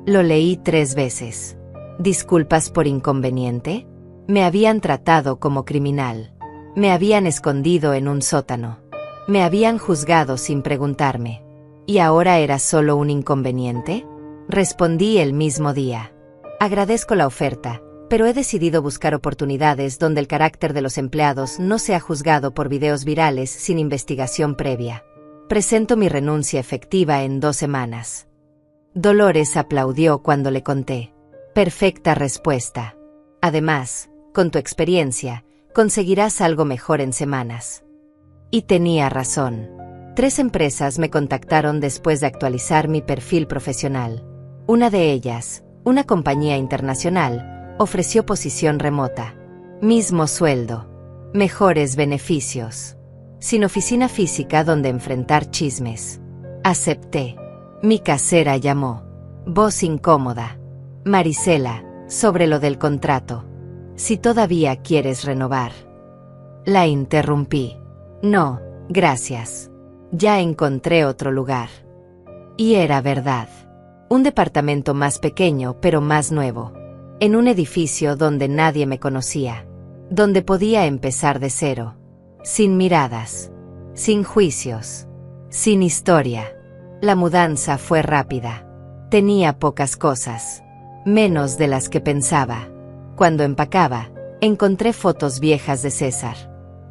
Lo leí 3 veces. ¿Disculpas por inconveniente? Me habían tratado como criminal. Me habían escondido en un sótano. Me habían juzgado sin preguntarme. ¿Y ahora era solo un inconveniente? Respondí el mismo día. Agradezco la oferta, pero he decidido buscar oportunidades donde el carácter de los empleados no sea juzgado por videos virales sin investigación previa. Presento mi renuncia efectiva en 2 semanas. Dolores aplaudió cuando le conté. Perfecta respuesta. Además, con tu experiencia, conseguirás algo mejor en semanas. Y tenía razón. 3 empresas me contactaron después de actualizar mi perfil profesional. Una de ellas, una compañía internacional, ofreció posición remota. Mismo sueldo. Mejores beneficios. Sin oficina física donde enfrentar chismes. Acepté. Mi casera llamó. Voz incómoda. Marisela, sobre lo del contrato. Si todavía quieres renovar. La interrumpí. No, gracias. Ya encontré otro lugar. Y era verdad. Un departamento más pequeño pero más nuevo. En un edificio donde nadie me conocía. Donde podía empezar de cero. Sin miradas. Sin juicios. Sin historia. La mudanza fue rápida. Tenía pocas cosas. Menos de las que pensaba. Cuando empacaba, encontré fotos viejas de César.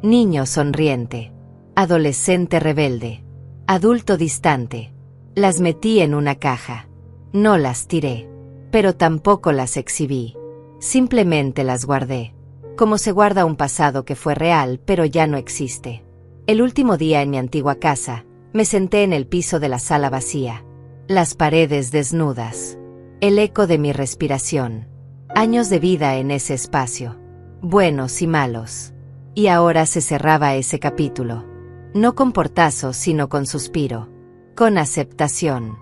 Niño sonriente. Adolescente rebelde. Adulto distante. Las metí en una caja. No las tiré. Pero tampoco las exhibí. Simplemente las guardé. Como se guarda un pasado que fue real pero ya no existe. El último día en mi antigua casa, me senté en el piso de la sala vacía. Las paredes desnudas. El eco de mi respiración. Años de vida en ese espacio. Buenos y malos. Y ahora se cerraba ese capítulo. No con portazo sino con suspiro. Con aceptación.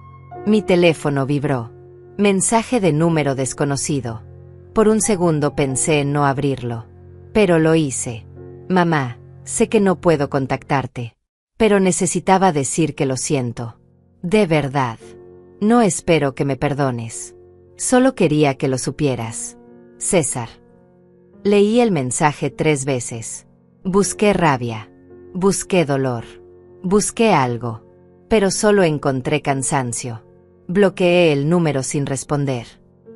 Mi teléfono vibró. Mensaje de número desconocido. Por un segundo pensé en no abrirlo. Pero lo hice. Mamá, sé que no puedo contactarte. Pero necesitaba decir que lo siento. De verdad. No espero que me perdones. Solo quería que lo supieras. César. Leí el mensaje 3 veces. Busqué rabia. Busqué dolor. Busqué algo. Pero solo encontré cansancio. Bloqueé el número sin responder.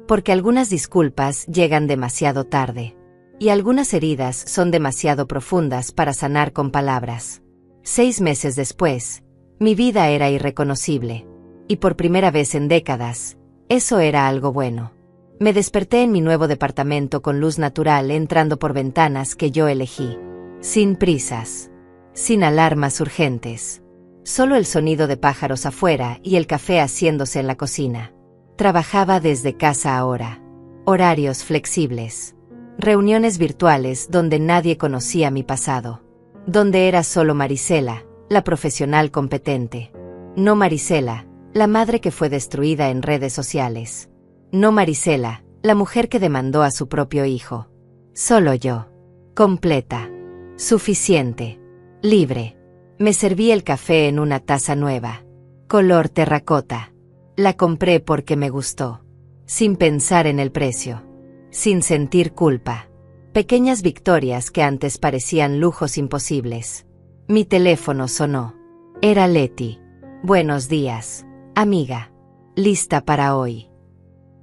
Porque algunas disculpas llegan demasiado tarde. Y algunas heridas son demasiado profundas para sanar con palabras. 6 meses después, mi vida era irreconocible. Y por primera vez en décadas, eso era algo bueno. Me desperté en mi nuevo departamento con luz natural entrando por ventanas que yo elegí. Sin prisas. Sin alarmas urgentes. Solo el sonido de pájaros afuera y el café haciéndose en la cocina. Trabajaba desde casa ahora. Horarios flexibles. Reuniones virtuales donde nadie conocía mi pasado. Donde era solo Marisela, la profesional competente. No Marisela, la madre que fue destruida en redes sociales. No Marisela, la mujer que demandó a su propio hijo. Solo yo. Completa. Suficiente. Libre. Me serví el café en una taza nueva. Color terracota. La compré porque me gustó. Sin pensar en el precio. Sin sentir culpa. Pequeñas victorias que antes parecían lujos imposibles. Mi teléfono sonó. Era Leti. Buenos días, amiga. ¿Lista para hoy?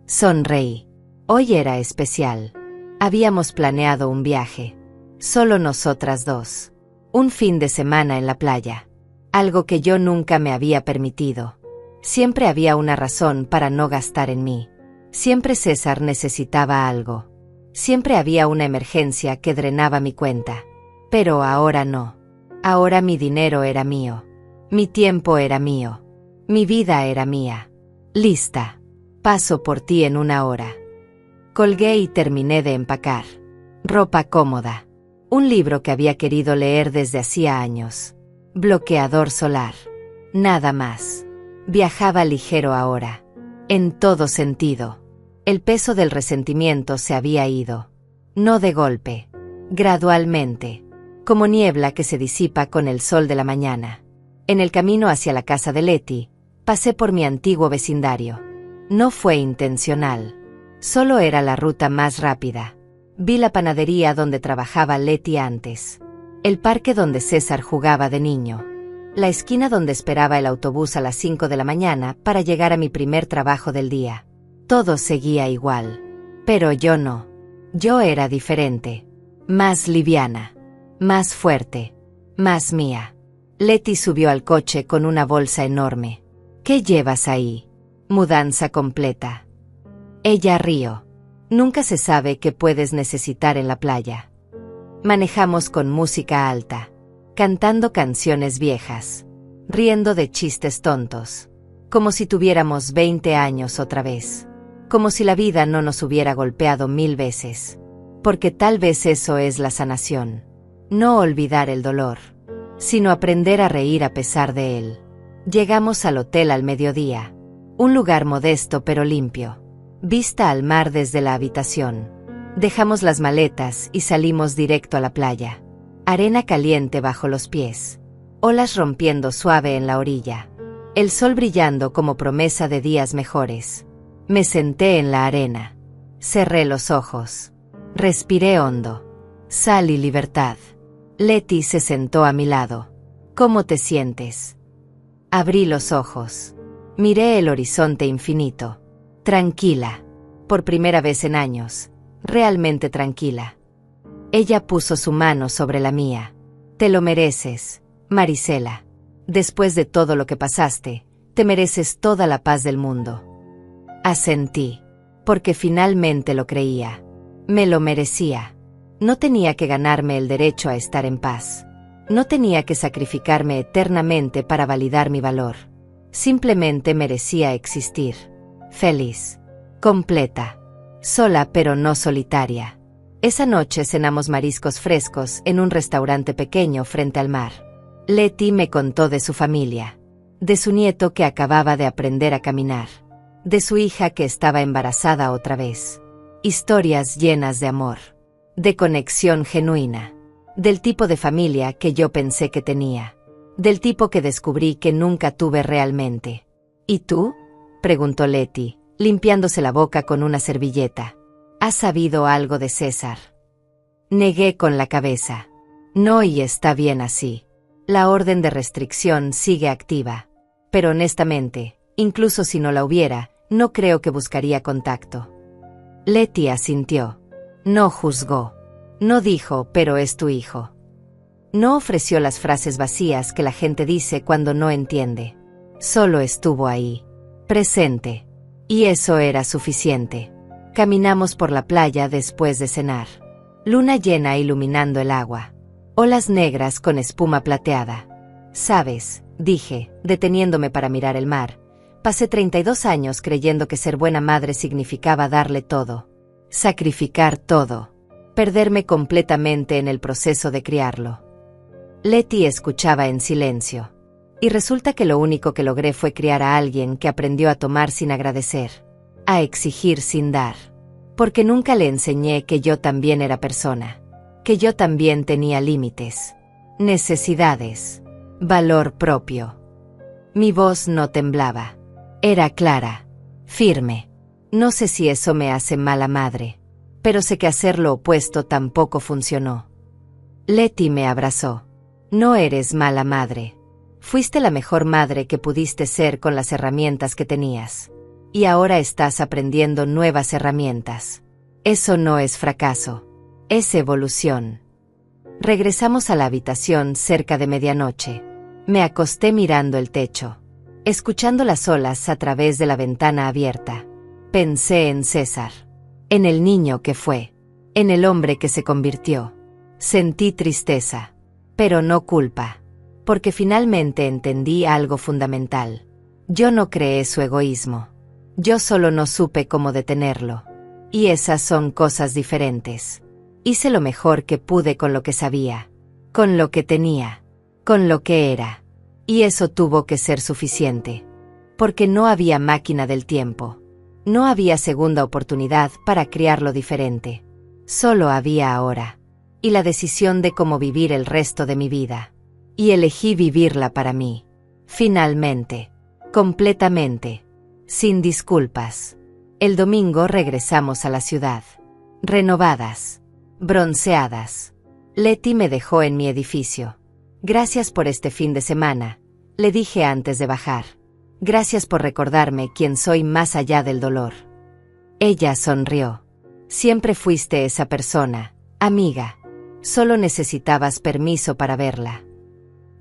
Sonreí. Hoy era especial. Habíamos planeado un viaje. Solo nosotras dos. Un fin de semana en la playa. Algo que yo nunca me había permitido. Siempre había una razón para no gastar en mí. Siempre César necesitaba algo. Siempre había una emergencia que drenaba mi cuenta. Pero ahora no. Ahora mi dinero era mío. Mi tiempo era mío. Mi vida era mía. Lista. Paso por ti en 1 hora. Colgué y terminé de empacar. Ropa cómoda. Un libro que había querido leer desde hacía años. Bloqueador solar. Nada más. Viajaba ligero ahora. En todo sentido. El peso del resentimiento se había ido. No de golpe. Gradualmente. Como niebla que se disipa con el sol de la mañana. En el camino hacia la casa de Leti, pasé por mi antiguo vecindario. No fue intencional. Solo era la ruta más rápida. Vi la panadería donde trabajaba Leti antes. El parque donde César jugaba de niño. La esquina donde esperaba el autobús a las 5 de la mañana para llegar a mi primer trabajo del día. Todo seguía igual. Pero yo no. Yo era diferente. Más liviana. Más fuerte. Más mía. Leti subió al coche con una bolsa enorme. ¿Qué llevas ahí? Mudanza completa. Ella rió. Nunca se sabe qué puedes necesitar en la playa. Manejamos con música alta. Cantando canciones viejas. Riendo de chistes tontos. Como si tuviéramos 20 años otra vez. Como si la vida no nos hubiera golpeado 1000 veces. Porque tal vez eso es la sanación. No olvidar el dolor, sino aprender a reír a pesar de él. Llegamos al hotel al mediodía. Un lugar modesto pero limpio. Vista al mar desde la habitación. Dejamos las maletas y salimos directo a la playa. Arena caliente bajo los pies. Olas rompiendo suave en la orilla. El sol brillando como promesa de días mejores. Me senté en la arena. Cerré los ojos. Respiré hondo. Sal y libertad. Leti se sentó a mi lado. ¿Cómo te sientes? Abrí los ojos. Miré el horizonte infinito. Tranquila. Por primera vez en años. Realmente tranquila. Ella puso su mano sobre la mía. Te lo mereces, Marisela. Después de todo lo que pasaste, te mereces toda la paz del mundo. Asentí. Porque finalmente lo creía. Me lo merecía. No tenía que ganarme el derecho a estar en paz. No tenía que sacrificarme eternamente para validar mi valor. Simplemente merecía existir. Feliz. Completa. Sola pero no solitaria. Esa noche cenamos mariscos frescos en un restaurante pequeño frente al mar. Leti me contó de su familia. De su nieto que acababa de aprender a caminar. De su hija que estaba embarazada otra vez. Historias llenas de amor. De conexión genuina. Del tipo de familia que yo pensé que tenía. Del tipo que descubrí que nunca tuve realmente. ¿Y tú? Preguntó Leti, limpiándose la boca con una servilleta. ¿Has sabido algo de César? Negué con la cabeza. No, y está bien así. La orden de restricción sigue activa. Pero honestamente, incluso si no la hubiera, no creo que buscaría contacto. Leti asintió. No juzgó. No dijo, pero es tu hijo. No ofreció las frases vacías que la gente dice cuando no entiende. Solo estuvo ahí, presente. Y eso era suficiente. Caminamos por la playa después de cenar. Luna llena iluminando el agua. Olas negras con espuma plateada. ¿Sabes?, dije, deteniéndome para mirar el mar. Pasé 32 años creyendo que ser buena madre significaba darle todo. Sacrificar todo. Perderme completamente en el proceso de criarlo. Letty escuchaba en silencio. Y resulta que lo único que logré fue criar a alguien que aprendió a tomar sin agradecer. A exigir sin dar. Porque nunca le enseñé que yo también era persona. Que yo también tenía límites. Necesidades. Valor propio. Mi voz no temblaba. Era clara. Firme. No sé si eso me hace mala madre. Pero sé que hacer lo opuesto tampoco funcionó. Letty me abrazó. No eres mala madre. Fuiste la mejor madre que pudiste ser con las herramientas que tenías. Y ahora estás aprendiendo nuevas herramientas. Eso no es fracaso. Es evolución. Regresamos a la habitación cerca de medianoche. Me acosté mirando el techo, escuchando las olas a través de la ventana abierta. Pensé en César. En el niño que fue. En el hombre que se convirtió. Sentí tristeza. Pero no culpa. Porque finalmente entendí algo fundamental. Yo no creé su egoísmo. Yo solo no supe cómo detenerlo. Y esas son cosas diferentes. Hice lo mejor que pude con lo que sabía. Con lo que tenía. Con lo que era. Y eso tuvo que ser suficiente. Porque no había máquina del tiempo. No había segunda oportunidad para criarlo diferente. Solo había ahora. Y la decisión de cómo vivir el resto de mi vida. Y elegí vivirla para mí. Finalmente. Completamente. Sin disculpas. El domingo regresamos a la ciudad. Renovadas. Bronceadas. Letty me dejó en mi edificio. Gracias por este fin de semana, le dije antes de bajar. Gracias por recordarme quién soy más allá del dolor. Ella sonrió. Siempre fuiste esa persona, amiga. Solo necesitabas permiso para verla.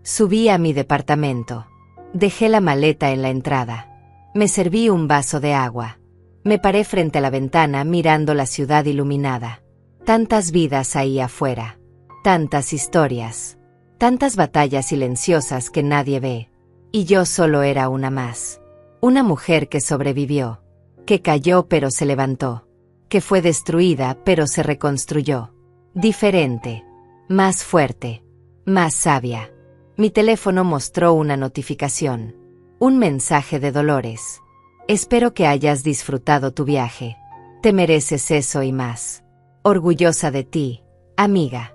Subí a mi departamento. Dejé la maleta en la entrada. Me serví un vaso de agua. Me paré frente a la ventana mirando la ciudad iluminada. Tantas vidas ahí afuera. Tantas historias. Tantas batallas silenciosas que nadie ve. Y yo solo era una más. Una mujer que sobrevivió. Que cayó pero se levantó. Que fue destruida pero se reconstruyó. Diferente. Más fuerte. Más sabia. Mi teléfono mostró una notificación. Un mensaje de Dolores. Espero que hayas disfrutado tu viaje. Te mereces eso y más. Orgullosa de ti, amiga.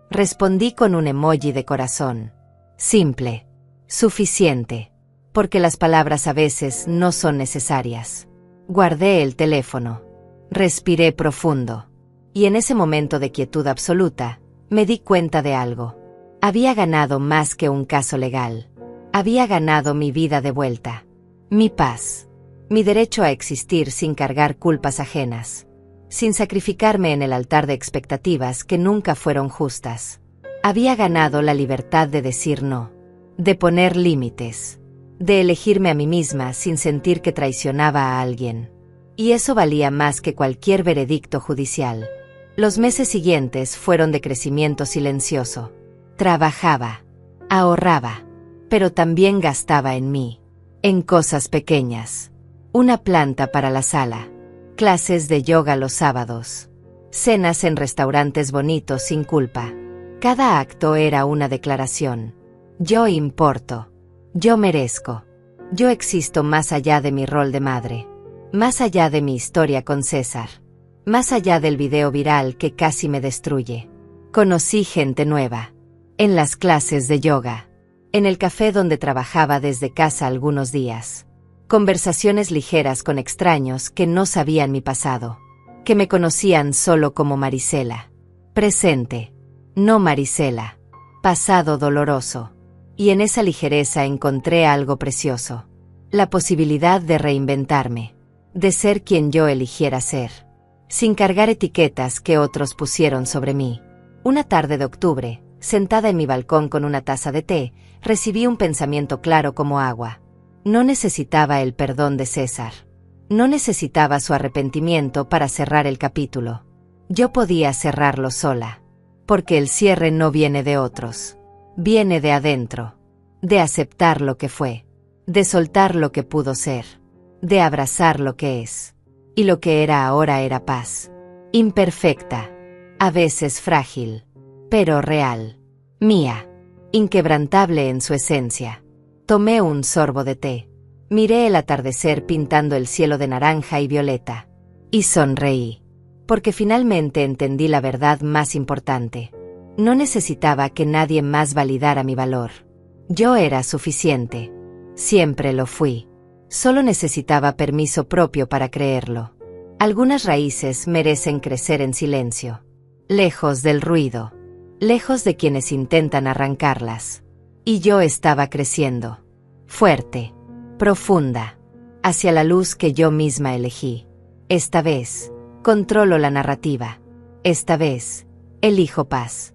Respondí con un emoji de corazón. Simple. Suficiente. Porque las palabras a veces no son necesarias. Guardé el teléfono. Respiré profundo. Y en ese momento de quietud absoluta, me di cuenta de algo. Había ganado más que un caso legal. Había ganado mi vida de vuelta. Mi paz. Mi derecho a existir sin cargar culpas ajenas. Sin sacrificarme en el altar de expectativas que nunca fueron justas. Había ganado la libertad de decir no. De poner límites. De elegirme a mí misma sin sentir que traicionaba a alguien. Y eso valía más que cualquier veredicto judicial. Los meses siguientes fueron de crecimiento silencioso. Trabajaba. Ahorraba. Pero también gastaba en mí. En cosas pequeñas. Una planta para la sala. Clases de yoga los sábados. Cenas en restaurantes bonitos sin culpa. Cada acto era una declaración. Yo importo. Yo merezco. Yo existo más allá de mi rol de madre. Más allá de mi historia con César. Más allá del video viral que casi me destruye. Conocí gente nueva. En las clases de yoga. En el café donde trabajaba desde casa algunos días. Conversaciones ligeras con extraños que no sabían mi pasado. Que me conocían solo como Marisela. Presente. No Marisela. Pasado doloroso. Y en esa ligereza encontré algo precioso. La posibilidad de reinventarme. De ser quien yo eligiera ser. Sin cargar etiquetas que otros pusieron sobre mí. Una tarde de octubre, Sentada en mi balcón con una taza de té, recibí un pensamiento claro como agua. No necesitaba el perdón de César. No necesitaba su arrepentimiento para cerrar el capítulo. Yo podía cerrarlo sola. Porque el cierre no viene de otros. Viene de adentro. De aceptar lo que fue. De soltar lo que pudo ser. De abrazar lo que es. Y lo que era ahora era paz. Imperfecta. A veces frágil. Pero real. Mía. Inquebrantable en su esencia. Tomé un sorbo de té. Miré el atardecer pintando el cielo de naranja y violeta. Y sonreí. Porque finalmente entendí la verdad más importante. No necesitaba que nadie más validara mi valor. Yo era suficiente. Siempre lo fui. Solo necesitaba permiso propio para creerlo. Algunas raíces merecen crecer en silencio. Lejos del ruido. Lejos de quienes intentan arrancarlas. Y yo estaba creciendo. Fuerte. Profunda. Hacia la luz que yo misma elegí. Esta vez, controlo la narrativa. Esta vez, elijo paz.